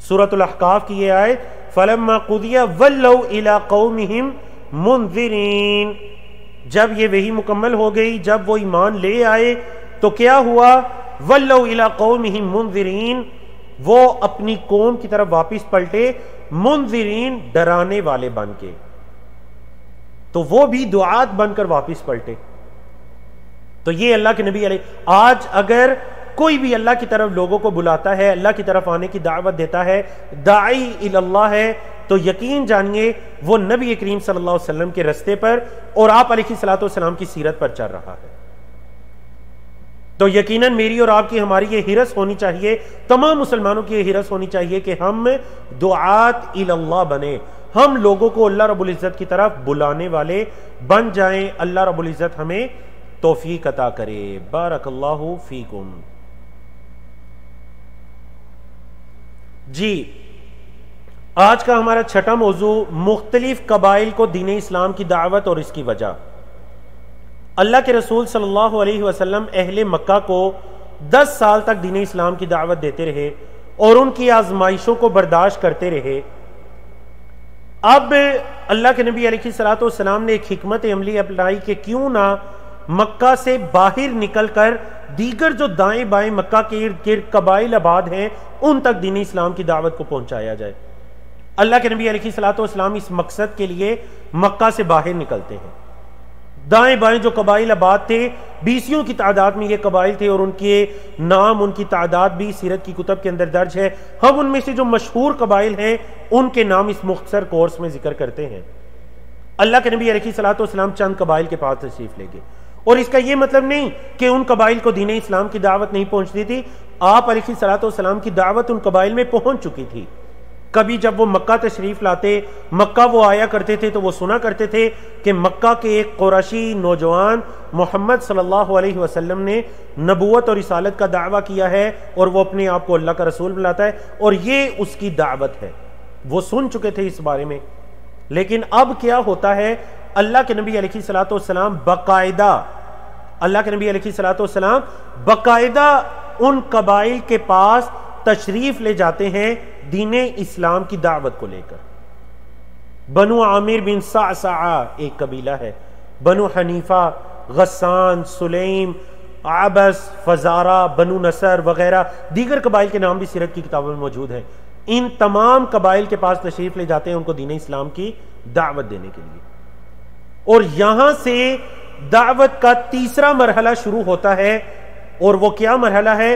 سورۃ الاحقاف کی یہ آیت، فلما قضی ولوا الی قومہم منذرین، جب یہ وحی مکمل ہو گئی، جب وہ ایمان لے آئے تو کیا ہوا، ولوا الی قومہم منذرین، وہ اپنی قوم کی طرف واپس پلٹے، منذرین، ڈرانے والے بن کے، تو وہ بھی دعات بن کر واپس پلٹے۔ تو یہ اللہ کے نبی علیہ، آج اگر کوئی بھی اللہ کی طرف لوگوں کو بلاتا ہے، اللہ کی طرف آنے کی دعوت دیتا ہے، داعی اللہ ہے، تو یقین جانیے وہ نبی کریم صلی اللہ علیہ وسلم کے رستے پر اور آپ علیہ الصلوۃ والسلام کی سیرت پر چل رہا ہے۔ تو یقیناً میری اور آپ کی، ہماری یہ حرص ہونی چاہیے، تمام مسلمانوں کی یہ حرص ہونی چاہیے کہ ہم دعات اللہ بنیں، ہم لوگوں کو اللہ رب العزت کی طرف بلانے والے بن جائیں۔ اللہ رب العزت ہمیں توفیق عطا کرے۔ بارک اللہ فیکم۔ جی، آج کا ہمارا چھٹا موضوع، مختلف قبائل کو دین اسلام کی دعوت اور اس کی وجہ۔ اللہ کے رسول صلی اللہ علیہ وسلم اہل مکہ کو 10 سال تک دین اسلام کی دعوت دیتے رہے اور ان کی آزمائشوں کو برداشت کرتے رہے۔ اب اللہ کے نبی علیہ الصلوۃ والسلام نے ایک حکمت عملی اپنائی کہ کیوں نہ مکہ سے باہر نکل کر دیگر جو دائیں بائیں مکہ کے ارد گرد قبائل آباد ہیں ان تک دین اسلام کی دعوت کو پہنچایا جائے۔ اللہ کے نبی علیہ الصلوۃ والسلام اس مقصد کے لیے مکہ سے باہر نکلتے ہیں۔ دائیں بائیں جو قبائل آباد تھے، 20 کی تعداد میں یہ قبائل تھے، اور ان کے نام، ان کی تعداد بھی سیرت کی کتب کے اندر درج ہے۔ ہم ان میں سے جو مشہور قبائل ہیں ان کے نام اس مختصر کورس میں ذکر کرتے ہیں۔ اللہ کے نبی علیہ الصلوۃ والسلام چند قبائل کے پاس تشریف لے گئے، اور اس کا یہ مطلب نہیں کہ ان قبائل کو دین اسلام کی دعوت نہیں پہنچتی تھی، آپ علیہ الصلوۃ والسلام کی دعوت ان قبائل میں پہنچ چکی تھی۔ کبھی جب وہ مکہ تشریف لاتے، مکہ وہ آیا کرتے تھے تو وہ سنا کرتے تھے کہ مکہ کے ایک قریشی نوجوان محمد صلی اللہ علیہ وسلم نے نبوت اور رسالت کا دعویٰ کیا ہے اور وہ اپنے آپ کو اللہ کا رسول بلاتا ہے اور یہ اس کی دعوت ہے، وہ سن چکے تھے اس بارے میں۔ لیکن اب کیا ہوتا ہے، اللہ کے نبی علیہ الصلوۃ والسلام باقاعدہ، اللہ کے نبی علیہ الصلوۃ والسلام باقاعدہ ان قبائل کے پاس تشریف لے جاتے ہیں دین اسلام کی دعوت کو لے کر۔ بنو عامر بن صعصع ایک قبیلہ ہے، بنو حنیفہ، غسان، سلیم، عبس، فزارہ، بنو نصر وغیرہ دیگر قبائل کے نام بھی سیرت کی کتابوں میں موجود ہیں۔ ان تمام قبائل کے پاس تشریف لے جاتے ہیں ان کو دین اسلام کی دعوت دینے کے لیے، اور یہاں سے دعوت کا تیسرا مرحلہ شروع ہوتا ہے، اور وہ کیا مرحلہ ہے؟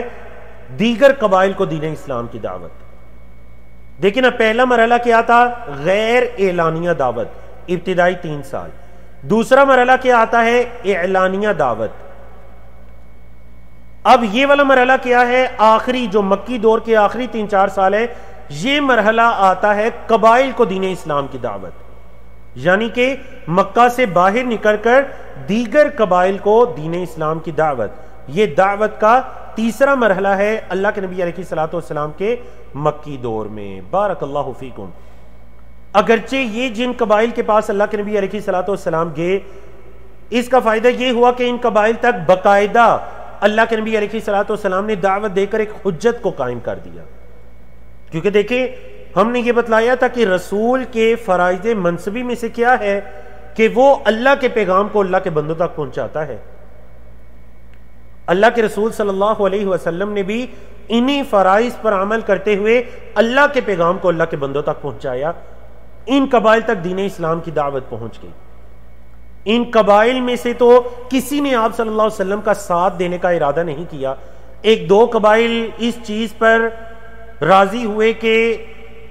دیگر قبائل کو دین اسلام کی دعوت۔ دیکھیں نا، پہلا مرحلہ کیا تھا؟ غیر اعلانیہ دعوت، ابتدائی 3 سال۔ دوسرا مرحلہ کیا آتا ہے؟ اعلانیہ دعوت، اب یہ والا مرحلہ کیا ہے؟ آخری جو مکی دور کے آخری 3-4 سال ہے، یہ مرحلہ آتا ہے قبائل کو دین اسلام کی دعوت، یعنی کہ مکہ سے باہر نکل کر دیگر قبائل کو دین اسلام کی دعوت. یہ دعوت کا تیسرا مرحلہ ہے اللہ کے نبی علیہ الصلوۃ والسلام کے مکی دور میں. بارک اللہ فیکم. اگرچہ یہ جن قبائل کے پاس اللہ کے نبی علیہ الصلوۃ والسلام گئے، اس کا فائدہ یہ ہوا کہ ان قبائل تک باقاعدہ اللہ کے نبی علیہ الصلوۃ والسلام نے دعوت دے کر ایک حجت کو قائم کر دیا. کیونکہ دیکھیں ہم نے یہ بتلایا تھا کہ رسول کے فرائض منصبی میں سے کیا ہے کہ وہ اللہ کے پیغام کو اللہ کے بندوں تک پہنچاتا ہے. اللہ کے رسول صلی اللہ علیہ وسلم نے بھی انہی فرائض پر عمل کرتے ہوئے اللہ کے پیغام کو اللہ کے بندوں تک پہنچایا. ان قبائل تک دین اسلام کی دعوت پہنچ گئی. ان قبائل میں سے تو کسی نے آپ صلی اللہ علیہ وسلم کا ساتھ دینے کا ارادہ نہیں کیا. 1-2 قبائل اس چیز پر راضی ہوئے کہ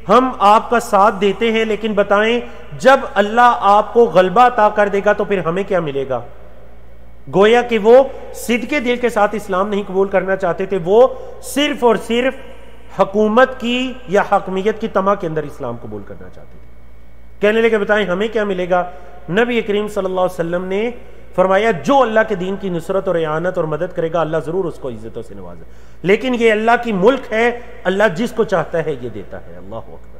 ہم آپ کا ساتھ دیتے ہیں، لیکن بتائیں جب اللہ آپ کو غلبہ عطا کر دے گا تو پھر ہمیں کیا ملے گا؟ گویا کہ وہ صدقے دل کے ساتھ اسلام نہیں قبول کرنا چاہتے تھے، وہ صرف اور صرف حکومت کی یا حاکمیت کی طمع کے اندر اسلام قبول کرنا چاہتے تھے. کہنے لگے بتائیں ہمیں کیا ملے گا؟ نبی کریم صلی اللہ علیہ وسلم نے فرمایا جو اللہ کے دین کی نصرت اور اعانت اور مدد کرے گا اللہ ضرور اس کو عزتوں سے نوازے، لیکن یہ اللہ کی ملک ہے، اللہ جس کو چاہتا ہے یہ دیتا ہے. اللہ اکبر.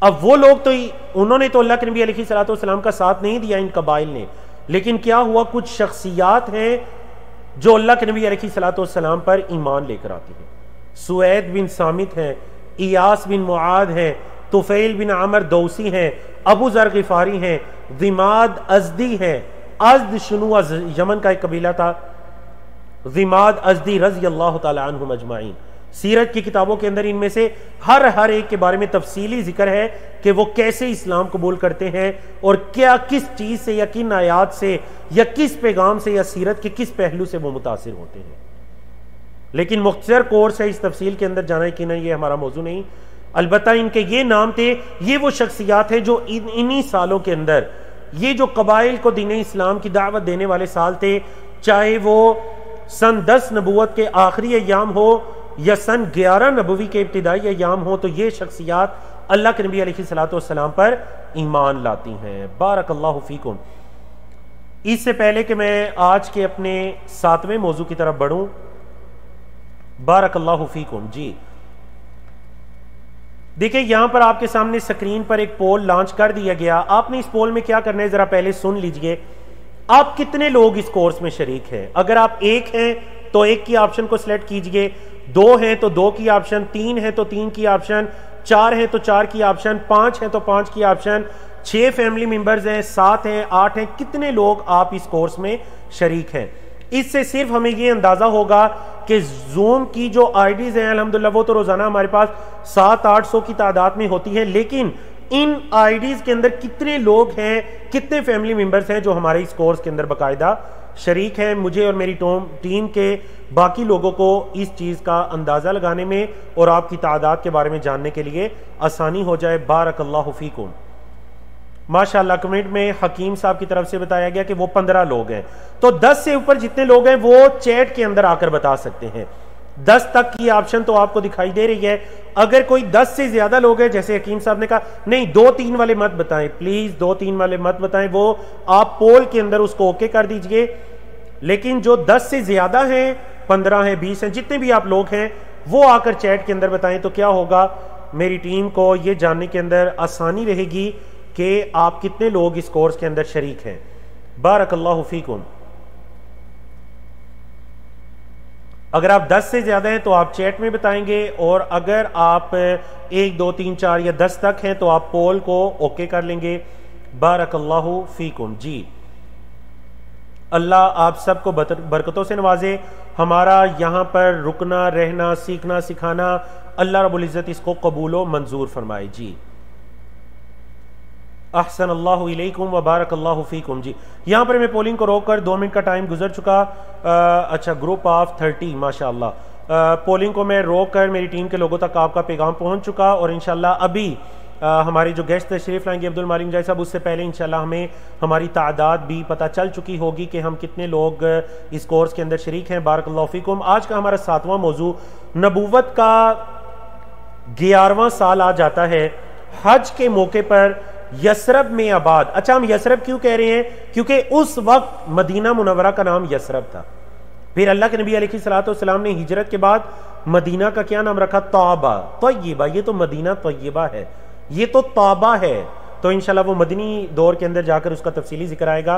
اب وہ لوگ تو انہوں نے تو اللہ کے نبی علیہ الصلوۃ والسلام کا ساتھ نہیں دیا ان قبائل نے، لیکن کیا ہوا؟ کچھ شخصیات ہیں جو اللہ کے نبی علیہ الصلوۃ والسلام پر ایمان لے کر آتی ہیں. سوید بن صامت ہیں، ایاس بن معاذ ہیں، طفیل بن عمر دوسی ہیں، ابو ذر غفاری ہیں، ضماد ازدی ہیں. ازد شنو یمن کا ایک قبیلہ تھا. ضماد ازدی رضی اللہ تعالی عنہم اجمعین. سیرت کی کتابوں کے اندر ان میں سے ہر ایک کے بارے میں تفصیلی ذکر ہے کہ وہ کیسے اسلام قبول کرتے ہیں اور کیا کس چیز سے یا کن آیات سے یا کس پیغام سے یا سیرت کے کس پہلو سے وہ متاثر ہوتے ہیں. لیکن مختصر کورس ہے، اس تفصیل کے اندر جانا کہ نہیں یہ ہمارا موضوع نہیں. البتہ ان کے یہ نام تھے، یہ وہ شخصیات ہیں جو انہی سالوں کے اندر یہ جو قبائل کو دین اسلام کی دعوت دینے والے سال تھے، چاہے وہ سن 10 نبوت کے آخری ایام ہو یا سن 11 نبوی کے ابتدائی ایام ہو، تو یہ شخصیات اللہ کے نبی علیہ الصلوۃ والسلام پر ایمان لاتی ہیں. بارک اللہ فیکم. اس سے پہلے کہ میں آج کے اپنے 7ویں موضوع کی طرف بڑھوں، بارک اللہ فیکم. جی دیکھیں یہاں پر آپ کے سامنے سکرین پر ایک پول لانچ کر دیا گیا. آپ نے اس پول میں کیا کرنا ہے ذرا پہلے سن لیجئے. آپ کتنے لوگ اس کورس میں شریک ہیں؟ اگر آپ 1 ہیں تو 1 کی آپشن کو سلیکٹ کیجئے، 2 ہیں تو 2 کی آپشن، 3 ہیں تو 3 کی آپشن، 4 ہیں تو 4 کی آپشن، 5 ہیں تو 5 کی آپشن، 6 فیملی ممبرز ہیں، 7 ہیں، 8 ہیں. کتنے لوگ آپ اس کورس میں شریک ہیں؟ اس سے صرف ہمیں یہ اندازہ ہوگا کہ زوم کی جو آئی ڈیز ہیں الحمدللہ وہ تو روزانہ ہمارے پاس 700-800 کی تعداد میں ہوتی ہے، لیکن ان آئی ڈیز کے اندر کتنے لوگ ہیں، کتنے فیملی ممبرز ہیں جو ہمارے اس کورس کے اندر باقاعدہ شریک ہیں. مجھے اور میری ٹیم کے باقی لوگوں کو اس چیز کا اندازہ لگانے میں اور آپ کی تعداد کے بارے میں جاننے کے لیے آسانی ہو جائے. بارک اللہ فیکم. ماشاءاللہ کمنٹ میں حکیم صاحب کی طرف سے بتایا گیا کہ وہ 15 لوگ ہیں. تو 10 سے اوپر جتنے لوگ ہیں وہ چیٹ کے اندر آ کر بتا سکتے ہیں. 10 تک کی آپشن تو آپ کو دکھائی دے رہی ہے. اگر کوئی 10 سے زیادہ لوگ ہیں، جیسے حکیم صاحب نے کہا نہیں 2-3 والے مت بتائیں پلیز، 2-3 والے مت بتائیں، وہ آپ پول کے اندر اس کو اوکے کر دیجئے. لیکن جو 10 سے زیادہ ہیں، 15 ہیں، 20 ہیں، جتنے بھی آپ لوگ ہیں وہ آ کر چیٹ کے اندر بتائیں. تو کیا ہوگا، میری ٹیم کو یہ جاننے کے اندر آسانی رہے گی کہ آپ کتنے لوگ اس کورس کے اندر شریک ہیں. بارک اللہ فیکم. اگر آپ 10 سے زیادہ ہیں تو آپ چیٹ میں بتائیں گے، اور اگر آپ 1 2 3 4 یا 10 تک ہیں تو آپ پول کو اوکے کر لیں گے. بارک اللہ فیکم. جی اللہ آپ سب کو برکتوں سے نوازے. ہمارا یہاں پر رکنا، رہنا، سیکھنا، سکھانا اللہ رب العزت اس کو قبول و منظور فرمائے. جی احسن اللہ علیکم و بارک اللہ فیکم. جی یہاں پر میں پولنگ کو روک کر 2 منٹ کا ٹائم گزر چکا. اچھا گروپ آف 30 ماشاءاللہ. پولنگ کو میں روک کر میری ٹیم کے لوگوں تک آپ کا پیغام پہنچ چکا، اور انشاءاللہ ابھی ہمارے جو گیسٹ تشریف لائیں گے عبد المالک مجاہد صاحب، اس سے پہلے انشاءاللہ ہمیں ہماری تعداد بھی پتہ چل چکی ہوگی کہ ہم کتنے لوگ اس کورس کے اندر شریک ہیں۔ بارک اللہ فیکم۔ آج کا ہمارا 7واں موضوع نبوت کا 11واں سال آ جاتا ہے حج کے موقع پر یثرب میں آباد۔ اچھا، ہم یثرب کیوں کہہ رہے ہیں؟ کیونکہ اس وقت مدینہ منورہ کا نام یثرب تھا، پھر اللہ کے نبی علیہ الصلوۃ والسلام نے ہجرت کے بعد مدینہ کا کیا نام رکھا؟ طیبہ، طیبہ۔ یہ تو مدینہ طیبہ ہے، یہ تو طیبہ ہے، تو انشاءاللہ وہ مدنی دور کے اندر جا کر اس کا تفصیلی ذکر آئے گا۔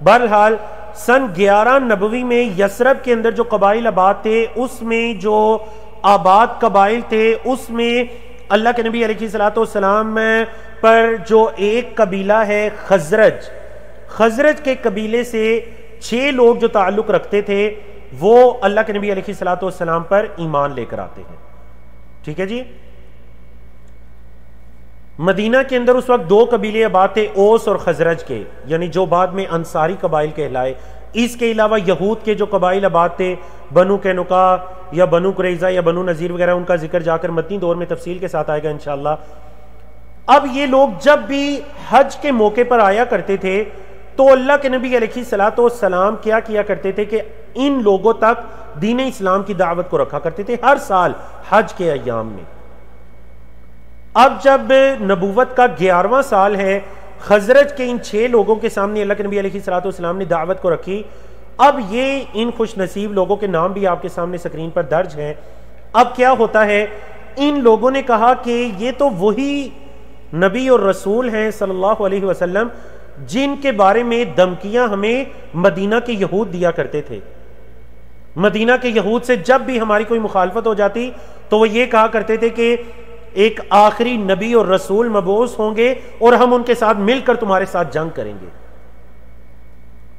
بہرحال سن 11 نبوی میں یثرب کے اندر جو قبائل آباد تھے، اس میں جو آباد قبائل تھے، اس میں اللہ کے نبی علیہ الصلوۃ والسلام پر جو ایک قبیلہ ہے خزرج کے قبیلے سے 6 لوگ جو تعلق رکھتے تھے، وہ اللہ کے نبی علیہ الصلوۃ والسلام پر ایمان لے کر آتے ہیں۔ ٹھیک ہے جی۔ مدینہ کے اندر اس وقت 2 قبیلے آباد تھے، اوس اور خزرج کے، یعنی جو بعد میں انصاری قبائل کہلائے۔ اس کے علاوہ یہود کے جو قبائل آباد تھے، بنو قینقاع یا بنو قریظہ یا بنو نذیر وغیرہ، ان کا ذکر جا کر مدنی دور میں تفصیل کے ساتھ آئے گا انشاءاللہ۔ اب یہ لوگ جب بھی حج کے موقع پر آیا کرتے تھے تو اللہ کے نبی علیہ الصلوۃ والسلام کیا کیا کرتے تھے کہ ان لوگوں تک دین اسلام کی دعوت کو رکھا کرتے تھے ہر سال حج کے ایام میں۔ اب جب نبوت کا 11واں سال ہے، خزرج کے ان 6 لوگوں کے سامنے اللہ کے نبی علیہ الصلوۃ والسلام نے دعوت کو رکھی۔ اب یہ ان خوش نصیب لوگوں کے نام بھی آپ کے سامنے سکرین پر درج ہیں۔ اب کیا ہوتا ہے، ان لوگوں نے کہا کہ یہ تو وہی نبی اور رسول ہیں صلی اللہ علیہ وسلم جن کے بارے میں دھمکیاں ہمیں مدینہ کے یہود دیا کرتے تھے۔ مدینہ کے یہود سے جب بھی ہماری کوئی مخالفت ہو جاتی تو وہ یہ کہا کرتے تھے کہ ایک آخری نبی اور رسول مبعوث ہوں گے اور ہم ان کے ساتھ مل کر تمہارے ساتھ جنگ کریں گے۔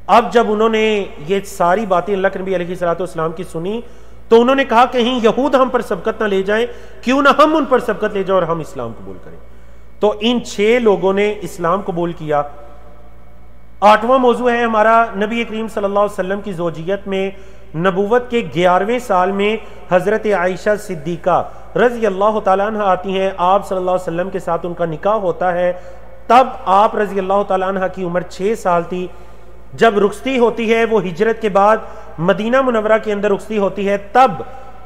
اب جب انہوں نے یہ ساری باتیں اللہ کے نبی علیہ الصلوۃ والسلام کی سنی تو انہوں نے کہا کہیں یہود ہم پر سبقت نہ لے جائیں، کیوں نہ ہم ان پر سبقت لے جائیں اور ہم اسلام قبول کریں۔ تو ان 6 لوگوں نے اسلام قبول کیا۔ 8واں موضوع ہے ہمارا نبی کریم صلی اللہ علیہ وسلم کی زوجیت میں نبوت کے 11ویں سال میں حضرت عائشہ صدیقہ رضی اللہ تعالیٰ عنہ آتی ہیں، آپ صلی اللہ علیہ وسلم کے ساتھ ان کا نکاح ہوتا ہے۔ تب آپ رضی اللہ تعالیٰ عنہ کی عمر 6 سال تھی۔ جب رخصتی ہوتی ہے، وہ ہجرت کے بعد مدینہ منورہ کے اندر رخصتی ہوتی ہے، تب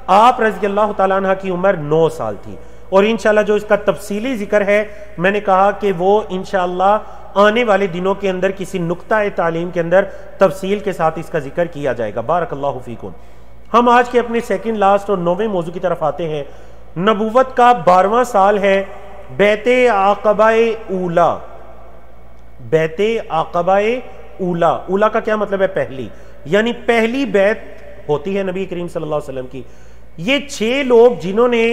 آپ رضی اللہ تعالیٰ عنہ کی عمر 9 سال تھی۔ اور انشاءاللہ جو اس کا تفصیلی ذکر ہے، میں نے کہا کہ وہ انشاءاللہ آنے والے دنوں کے اندر کسی نقطہ تعلیم کے اندر تفصیل کے ساتھ اس کا ذکر کیا جائے گا۔ بارک اللہ فیکم۔ ہم آج کے اپنے سیکنڈ لاسٹ اور 9ویں موضوع کی طرف آتے ہیں۔ نبوت کا 12واں سال ہے، بیعت عقبہ اولا۔ بیعت عقبہ اولا، اولا کا کیا مطلب ہے؟ پہلی، یعنی پہلی بیعت ہوتی ہے نبی کریم صلی اللہ علیہ وسلم کی۔ یہ 6 لوگ جنہوں نے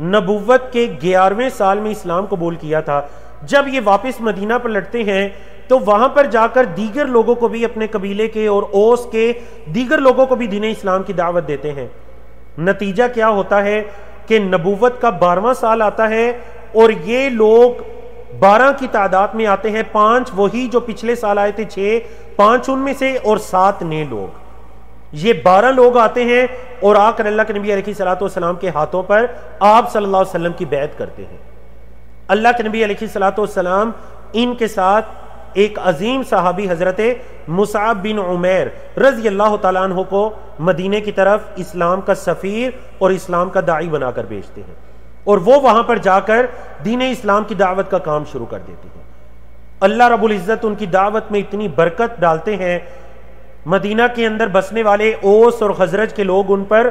نبوت کے 11ویں سال میں اسلام قبول کیا تھا، جب یہ واپس مدینہ پر لٹتے ہیں تو وہاں پر جا کر دیگر لوگوں کو بھی، اپنے قبیلے کے اور اوس کے دیگر لوگوں کو بھی دین اسلام کی دعوت دیتے ہیں۔ نتیجہ کیا ہوتا ہے کہ نبوت کا 12واں سال آتا ہے اور یہ لوگ 12 کی تعداد میں آتے ہیں، 5 وہی جو پچھلے سال آئے تھے 6، 5 ان میں سے اور 7 نئے لوگ۔ یہ 12 لوگ آتے ہیں اور آ کر اللہ کے نبی علیہ الصلوۃ والسلام کے ہاتھوں پر آپ صلی اللہ علیہ وسلم کی بیعت کرتے ہیں۔ اللہ کے نبی علیہ الصلوۃ والسلام ان کے ساتھ ایک عظیم صحابی حضرت مصعب بن عمیر رضی اللہ تعالیٰ عنہ کو مدینے کی طرف اسلام کا سفیر اور اسلام کا داعی بنا کر بھیجتے ہیں، اور وہ وہاں پر جا کر دین اسلام کی دعوت کا کام شروع کر دیتے ہیں۔ اللہ رب العزت ان کی دعوت میں اتنی برکت ڈالتے ہیں، مدینہ کے اندر بسنے والے اوس اور خزرج کے لوگ ان پر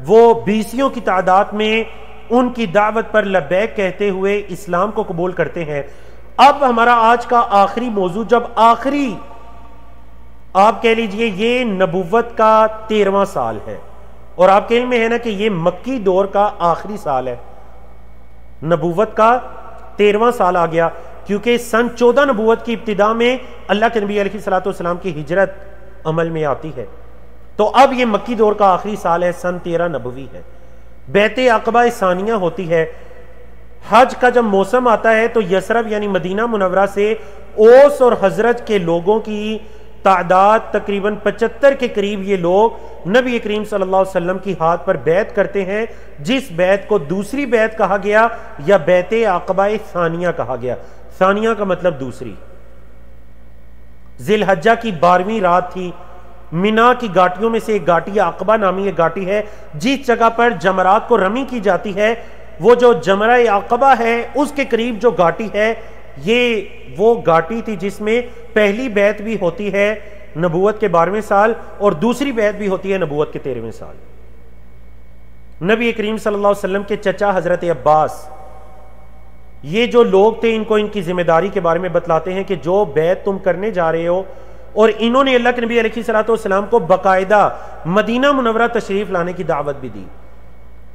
وہ 20 کی تعداد میں ان کی دعوت پر لبیک کہتے ہوئے اسلام کو قبول کرتے ہیں۔ اب ہمارا آج کا آخری موضوع، جب آخری آپ کہہ لیجئے یہ نبوت کا 13واں سال ہے، اور آپ کے علم میں ہے نا کہ یہ مکی دور کا آخری سال ہے، نبوت کا 13واں سال آ گیا، کیونکہ سن 14 نبوت کی ابتدا میں اللہ کے نبی علیہ الصلوۃ والسلام کی ہجرت عمل میں آتی ہے، تو اب یہ مکی دور کا آخری سال ہے، سن 13 نبوی ہے۔ بیعت عقبہ ثانیہ ہوتی ہے۔ حج کا جب موسم آتا ہے تو یثرب یعنی مدینہ منورہ سے اوس اور خزرج کے لوگوں کی تعداد تقریباً 75 کے قریب یہ لوگ نبی کریم صلی اللہ علیہ وسلم کی ہاتھ پر بیعت کرتے ہیں، جس بیعت کو دوسری بیعت کہا گیا یا بیعت عقبہ ثانیہ کہا گیا۔ ثانیہ کا مطلب دوسری۔ ذی الحجہ کی 12ویں رات تھی، مینا کی گھاٹیوں میں سے ایک گھاٹی عقبہ نامی ایک گھاٹی ہے، جس جگہ پر جمرات کو رمی کی جاتی ہے، وہ جو جمرہ عقبہ ہے اس کے قریب جو گھاٹی ہے، یہ وہ گھاٹی تھی جس میں پہلی بیعت بھی ہوتی ہے نبوت کے 12ویں سال اور دوسری بیعت بھی ہوتی ہے نبوت کے 13ویں سال۔ نبی کریم صلی اللہ علیہ وسلم کے چچا حضرت عباس یہ جو لوگ تھے، ان کو ان کی ذمہ داری کے بارے میں بتلاتے ہیں کہ جو بیعت تم کرنے جا رہے ہو، اور انہوں نے اللہ کے نبی علیہ الصلوۃ والسلام کو باقاعدہ مدینہ منورہ تشریف لانے کی دعوت بھی دی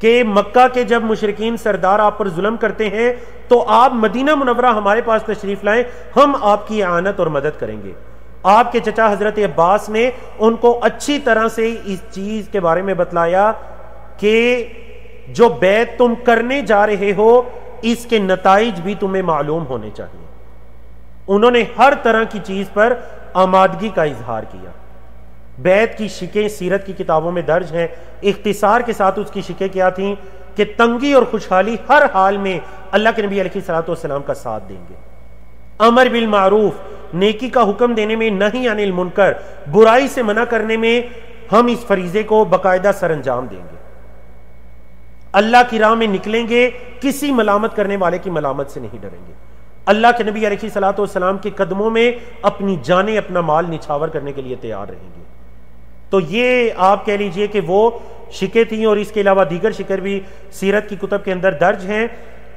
کہ مکہ کے جب مشرکین سردار آپ پر ظلم کرتے ہیں تو آپ مدینہ منورہ ہمارے پاس تشریف لائیں، ہم آپ کی اعانت اور مدد کریں گے۔ آپ کے چچا حضرت عباس نے ان کو اچھی طرح سے اس چیز کے بارے میں بتلایا کہ جو بیعت تم کرنے جا رہے ہو اس کے نتائج بھی تمہیں معلوم ہونے چاہیے۔ انہوں نے ہر طرح کی چیز پر آمادگی کا اظہار کیا۔ بیعت کی شکیں سیرت کی کتابوں میں درج ہیں، اختصار کے ساتھ اس کی شکیں کیا تھیں کہ تنگی اور خوشحالی ہر حال میں اللہ کے نبی علیہ الصلوۃ والسلام کا ساتھ دیں گے، امر بالمعروف نیکی کا حکم دینے میں، نہی عن المنکر برائی سے منع کرنے میں ہم اس فریضے کو باقاعدہ سر انجام دیں گے، اللہ کی راہ میں نکلیں گے، کسی ملامت کرنے والے کی ملامت سے نہیں ڈریں گے، اللہ کے نبی علیہ الصلوۃ والسلام کے قدموں میں اپنی جانیں اپنا مال نچھاور کرنے کے لیے تیار رہیں گے۔ تو یہ آپ کہہ لیجئے کہ وہ شکیں تھیں، اور اس کے علاوہ دیگر شکر بھی سیرت کی کتب کے اندر درج ہیں۔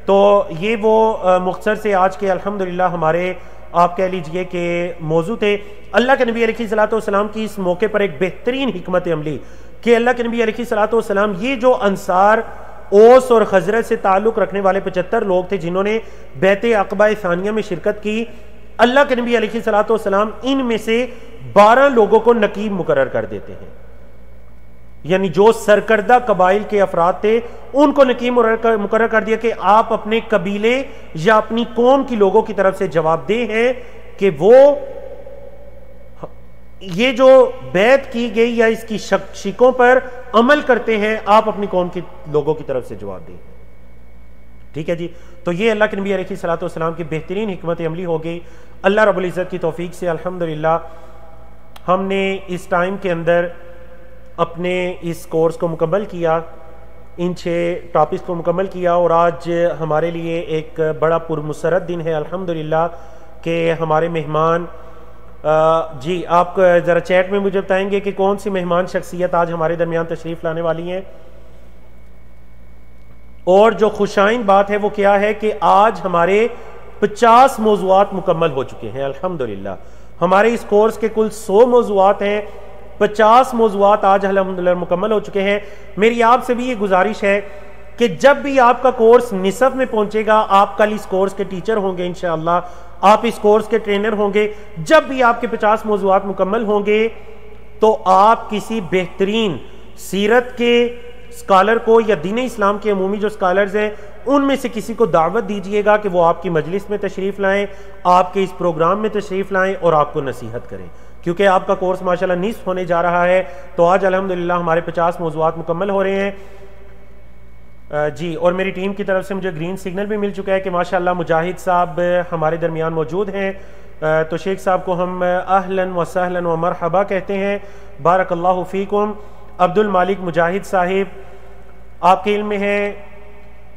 تو یہ وہ مختصر سے آج کے الحمدللہ ہمارے آپ کہہ لیجئے کہ موضوع تھے۔ اللہ کے نبی علیہ الصلوۃ والسلام کی اس موقع پر ایک بہترین حکمت عملی کہ اللہ کے نبی علیہ الصلوۃ والسلام یہ جو انصار اوس اور خزرج سے تعلق رکھنے والے 75 لوگ تھے جنہوں نے بیعت عقبہ ثانیہ میں شرکت کی، اللہ کے نبی علیہ الصلوۃ والسلام ان میں سے 12 لوگوں کو نقیب مقرر کر دیتے ہیں، یعنی جو سرکردہ قبائل کے افراد تھے ان کو نقیب مقرر کر دیا کہ آپ اپنے قبیلے یا اپنی قوم کی لوگوں کی طرف سے جواب دہ ہیں کہ وہ یہ جو بیعت کی گئی یا اس کی شکوں پر عمل کرتے ہیں، آپ اپنی قوم کے لوگوں کی طرف سے جواب دیں۔ ٹھیک ہے جی، تو یہ اللہ کے نبی علیہ الصلوۃ والسلام کی بہترین حکمت عملی ہو گئی۔ اللہ رب العزت کی توفیق سے الحمدللہ ہم نے اس ٹائم کے اندر اپنے اس کورس کو مکمل کیا، ان 6 ٹاپکس کو مکمل کیا، اور آج ہمارے لیے ایک بڑا پرمسرت دن ہے الحمدللہ کہ ہمارے مہمان جی آپ ذرا چیٹ میں مجھے بتائیں گے کہ کون سی مہمان شخصیت آج ہمارے درمیان تشریف لانے والی ہیں، اور جو خوشائند بات ہے وہ کیا ہے کہ آج ہمارے 50 موضوعات مکمل ہو چکے ہیں الحمدللہ۔ ہمارے اس کورس کے کل 100 موضوعات ہیں، 50 موضوعات آج الحمدللہ مکمل ہو چکے ہیں۔ میری آپ سے بھی یہ گزارش ہے کہ جب بھی آپ کا کورس نصف میں پہنچے گا، آپ کل اس کورس کے ٹیچر ہوں گے انشاءاللہ، آپ اس کورس کے ٹرینر ہوں گے، جب بھی آپ کے 50 موضوعات مکمل ہوں گے تو آپ کسی بہترین سیرت کے اسکالر کو یا دین اسلام کے عمومی جو اسکالرز ہیں ان میں سے کسی کو دعوت دیجئے گا کہ وہ آپ کی مجلس میں تشریف لائیں، آپ کے اس پروگرام میں تشریف لائیں اور آپ کو نصیحت کریں، کیونکہ آپ کا کورس ماشاءاللہ نصف ہونے جا رہا ہے۔ تو آج الحمدللہ ہمارے 50 موضوعات مکمل ہو رہے ہیں جی، اور میری ٹیم کی طرف سے مجھے گرین سگنل بھی مل چکا ہے کہ ماشاءاللہ مجاہد صاحب ہمارے درمیان موجود ہیں، تو شیخ صاحب کو ہم اہلا و سہلا و مرحبا کہتے ہیں، بارک اللہ فیکم۔ عبد المالک مجاہد صاحب، آپ کے علم میں ہے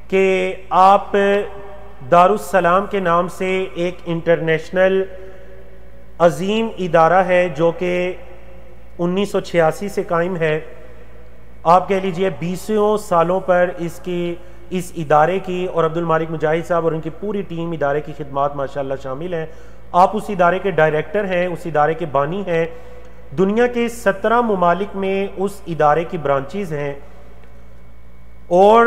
کہ آپ دارالسلام کے نام سے ایک انٹرنیشنل عظیم ادارہ ہے جو کہ 1986 سے قائم ہے، آپ کہہ لیجئے 20 سالوں پر اس ادارے کی، اور عبد المالک مجاہد صاحب اور ان کی پوری ٹیم ادارے کی خدمات ماشاءاللہ شامل ہیں۔ آپ اس ادارے کے ڈائریکٹر ہیں، اس ادارے کے بانی ہیں، دنیا کے 17 ممالک میں اس ادارے کی برانچیز ہیں، اور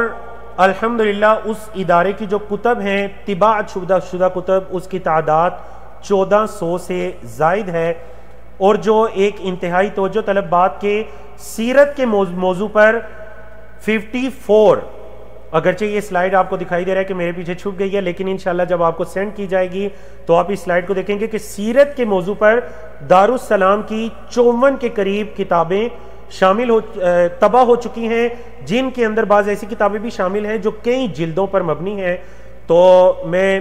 الحمدللہ اس ادارے کی جو کتب ہیں طباعت شدہ کتب، اس کی تعداد 1400 سے زائد ہے، اور جو ایک انتہائی توجہ طلب بات کے سیرت کے موضوع پر 54 اگرچہ یہ سلائیڈ آپ کو دکھائی دے رہا ہے کہ میرے پیچھے چھپ گئی ہے، لیکن انشاءاللہ جب آپ کو سینڈ کی جائے گی تو آپ اس سلائیڈ کو دیکھیں گے کہ سیرت کے موضوع پر دارالسلام کی 54 کے قریب کتابیں شامل طبع ہو چکی ہیں، جن کے اندر بعض ایسی کتابیں بھی شامل ہیں جو کئی جلدوں پر مبنی ہیں۔ تو میں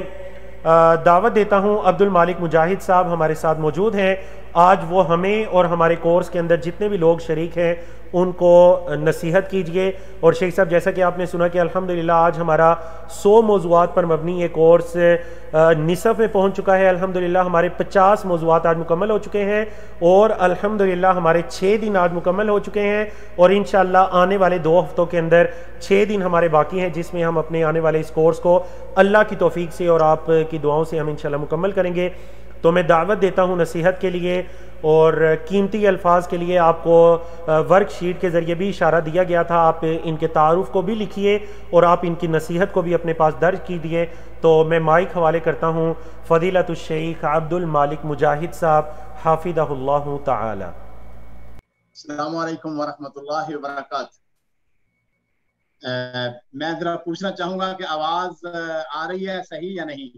دعوت دیتا ہوں، عبد المالک مجاہد صاحب ہمارے ساتھ موجود ہیں، آج وہ ہمیں اور ہمارے کورس کے اندر جتنے بھی لوگ شریک ہیں ان کو نصیحت کیجئے۔ اور شیخ صاحب جیسا کہ آپ نے سنا کہ الحمدللہ آج ہمارا 100 موضوعات پر مبنی یہ کورس نصف میں پہنچ چکا ہے۔ الحمدللہ ہمارے 50 موضوعات آج مکمل ہو چکے ہیں، اور الحمدللہ ہمارے 6 دن آج مکمل ہو چکے ہیں، اور انشاءاللہ آنے والے 2 ہفتوں کے اندر 6 دن ہمارے باقی ہیں، جس میں ہم اپنے آنے والے اس کورس کو اللہ کی توفیق سے اور آپ کی دعاؤں سے ہم انشاءاللہ مکمل کریں گے۔ تو میں دعوت دیتا ہوں نصیحت کے لیے، اور قیمتی الفاظ کے لیے آپ کو ورک شیٹ کے ذریعے بھی اشارہ دیا گیا تھا، آپ ان کے تعارف کو بھی لکھیے اور آپ ان کی نصیحت کو بھی اپنے پاس درج کیجیے۔ تو میں مائک حوالے کرتا ہوں فضیلت الشیخ عبد المالک مجاہد صاحب حافظہ اللہ تعالی۔ السلام علیکم ورحمۃ اللہ وبرکاتہ۔ میں ذرا پوچھنا چاہوں گا کہ آواز آ رہی ہے صحیح یا نہیں؟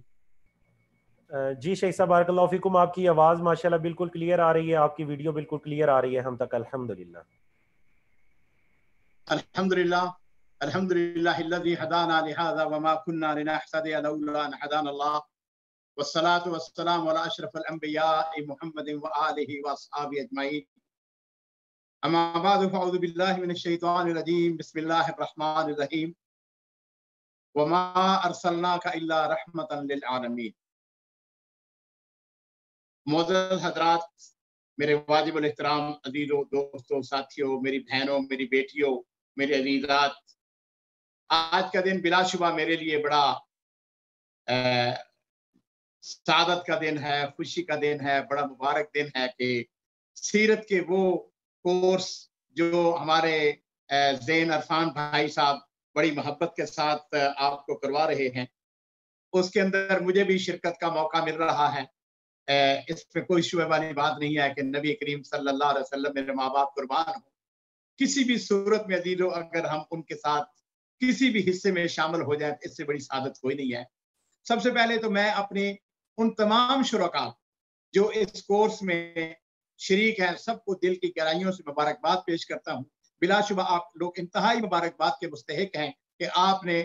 جی شیخ صاحب بارک اللہ فیکم، آپ کی آواز ماشاءاللہ بالکل کلیئر آ رہی ہے، آپ کی ویڈیو بالکل کلیئر آ رہی ہے ہم تک الحمدللہ۔ الحمدللہ الحمدللہ الذی ہدانا لہذا وما كنا لنهتدی لولا ان هدانا اللہ والصلاة والسلام علی اشرف الانبیاء محمد وآلہ واصحابہ اجمعین، اما بعد فاعوذ باللہ من الشیطان الرجیم، بسم اللہ الرحمن الرحیم، وما ارسلناک الا رحمتا للعالمین۔ معزز حضرات، میرے واجب الاحترام عزیزوں، دوستوں، ساتھیوں، میری بہنوں، میری بیٹیوں، میرے عزیزات، آج کا دن بلا شبہ میرے لیے بڑا سعادت کا دن ہے، خوشی کا دن ہے، بڑا مبارک دن ہے کہ سیرت کے وہ کورس جو ہمارے زین عرفان بھائی صاحب بڑی محبت کے ساتھ آپ کو کروا رہے ہیں، اس کے اندر مجھے بھی شرکت کا موقع مل رہا ہے۔ اس میں کوئی شبہ والی بات نہیں ہے کہ نبی کریم صلی اللہ علیہ وسلم میرے ماں باپ قربان ہوں، کسی بھی صورت میں عزیزوں اگر ہم ان کے ساتھ کسی بھی حصے میں شامل ہو جائیں اس سے بڑی سعادت کوئی نہیں ہے۔ سب سے پہلے تو میں اپنے ان تمام شرکاء جو اس کورس میں شریک ہیں سب کو دل کی گہرائیوں سے مبارکباد پیش کرتا ہوں۔ بلا شبہ آپ لوگ انتہائی مبارکباد کے مستحق ہیں کہ آپ نے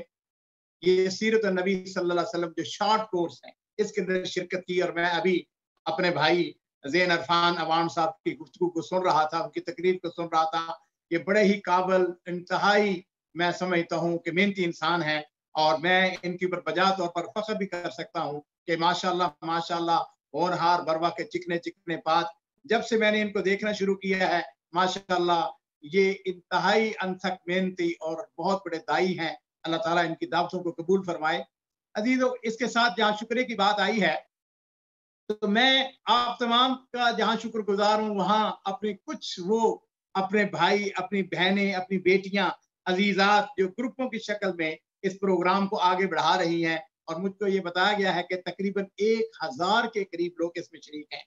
یہ سیرت النبی صلی اللہ علیہ وسلم جو شارٹ کورس ہے اس کے اندر شرکت کی۔ اور میں ابھی اپنے بھائی زین عرفان عوام صاحب کی گفتگو کو سن رہا تھا، ان کی تقریر کو سن رہا تھا، یہ بڑے ہی قابل، انتہائی میں سمجھتا ہوں کہ محنتی انسان ہیں، اور میں ان کے اوپر بجا طور پر فخر بھی کر سکتا ہوں کہ ماشاءاللہ ہونہار بروا کے چکنے چکنے پات، جب سے میں نے ان کو دیکھنا شروع کیا ہے ماشاءاللہ یہ انتہائی انتھک محنتی اور بہت بڑے دائی ہیں۔ اللہ تعالیٰ ان کی دعوتوں کو قبول فرمائے۔ عزیزو، اس کے ساتھ جہاں شکرے کی بات آئی ہے تو میں آپ تمام کا جہاں شکر گزار ہوں، وہاں اپنے کچھ وہ اپنے بھائی، اپنی بہنیں، اپنی بیٹیاں، عزیزات جو گروپوں کی شکل میں اس پروگرام کو آگے بڑھا رہی ہیں، اور مجھ کو یہ بتایا گیا ہے کہ تقریباً 1000 کے قریب لوگ اس میں شریک ہیں۔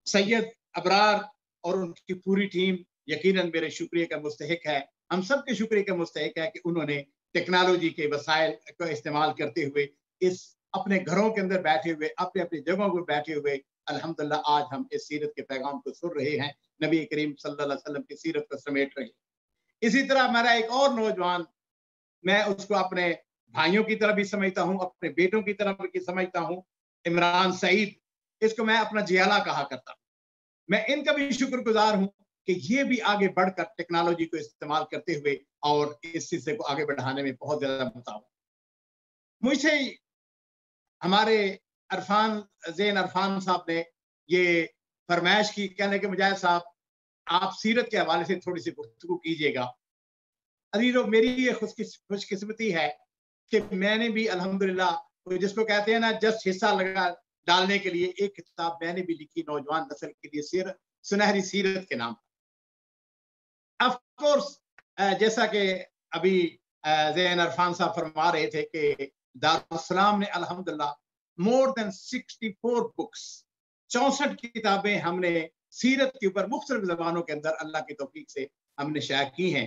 سید ابرار اور ان کی پوری ٹیم یقیناً میرے شکریہ کا مستحق ہے، ہم سب کے شکریہ کا مستحق ہے کہ انہوں نے ٹیکنالوجی کے وسائل کا استعمال کرتے ہوئے اس اپنے گھروں کے اندر بیٹھے ہوئے، اپنے اپنی جگہوں پر بیٹھے ہوئے الحمدللہ آج ہم اس سیرت کے پیغام کو سن رہے ہیں، نبی کریم صلی اللہ علیہ وسلم کی سیرت کو سمیٹ رہے ہیں۔ اسی طرح میرا ایک اور نوجوان، میں اس کو اپنے بھائیوں کی طرح بھی سمجھتا ہوں، اپنے بیٹوں کی طرح بھی سمجھتا ہوں، عمران سعید، اس کو میں اپنا جیالہ کہا کرتا ہوں۔ میں ان کا بھی شکر گزار ہوں کہ یہ بھی آگے بڑھ کر ٹیکنالوجی کو استعمال کرتے ہوئے اور اس سلسلے کو آگے بڑھانے میں بہت زیادہ متعاون۔ مجھ سے ہمارے زین عرفان صاحب نے یہ فرمائش کی، کہنے کہ مجاہد صاحب آپ سیرت کے حوالے سے تھوڑی سی گفتگو کیجیے گا۔ عزیزو، میری یہ خوش قسمتی ہے کہ میں نے بھی الحمدللہ جس کو کہتے ہیں نا جسٹ حصہ لگا ڈالنے کے لیے ایک کتاب میں نے بھی لکھی نوجوان نسل کے لیے، سنہری سیرت کے نام پر۔ آف کورس جیسا کہ ابھی زین عرفان صاحب فرما رہے تھے کہ دارالسلام نے الحمدللہ more than 64 books، 64 کتابیں ہم نے سیرت کے اوپر مختلف زبانوں کے اندر اللہ کی توفیق سے ہم نے شائع کی ہیں۔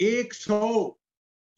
100